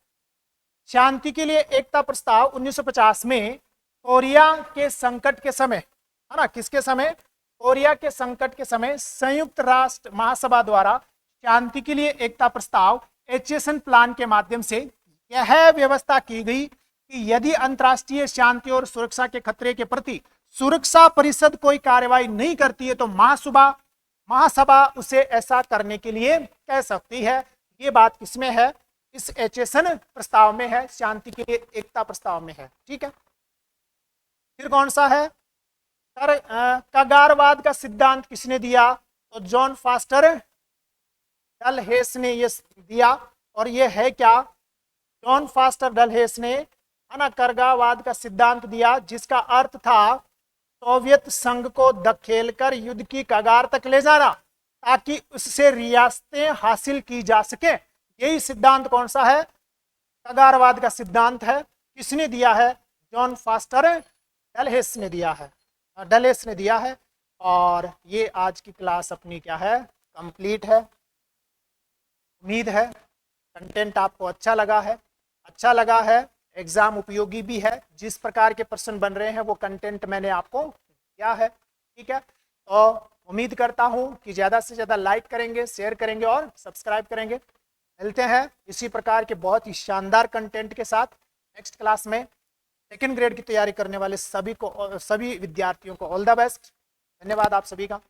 शांति के लिए एकता प्रस्ताव 1950 में कोरिया के संकट के समय, है ना, किसके समय? कोरिया के संकट के समय संयुक्त राष्ट्र महासभा द्वारा शांति के लिए एकता प्रस्ताव एचेसन प्लान के माध्यम से यह व्यवस्था की गई कि यदि अंतर्राष्ट्रीय शांति और सुरक्षा के खतरे के प्रति सुरक्षा परिषद कोई कार्रवाई नहीं करती है तो महासभा उसे ऐसा करने के लिए कह सकती है। ये बात किसमें है? इस एचेसन प्रस्ताव में है, शांति के लिए एकता प्रस्ताव में है। ठीक है, फिर कौन सा है? कगारवाद का सिद्धांत किसने दिया? तो जॉन फास्टर डलहेस ने ये दिया। और ये है क्या? जॉन फास्टर डलहेस ने कगारवाद का सिद्धांत दिया, जिसका अर्थ था सोवियत संघ को धकेलकर युद्ध की कगार तक ले जाना ताकि उससे रियासतें हासिल की जा सके। यही सिद्धांत कौन सा है? कगारवाद का सिद्धांत है। किसने दिया है? जॉन फास्टर डलहेस ने दिया है। और ये आज की क्लास अपनी क्या है? कंप्लीट है। उम्मीद है कंटेंट आपको अच्छा लगा है, एग्जाम उपयोगी भी है। जिस प्रकार के प्रश्न बन रहे हैं वो कंटेंट मैंने आपको दिया है। ठीक है, तो उम्मीद करता हूं कि ज़्यादा से ज़्यादा लाइक करेंगे, शेयर करेंगे और सब्सक्राइब करेंगे। मिलते हैं इसी प्रकार के बहुत ही शानदार कंटेंट के साथ नेक्स्ट क्लास में। सेकेंड ग्रेड की तैयारी करने वाले सभी विद्यार्थियों को ऑल द बेस्ट। धन्यवाद आप सभी का।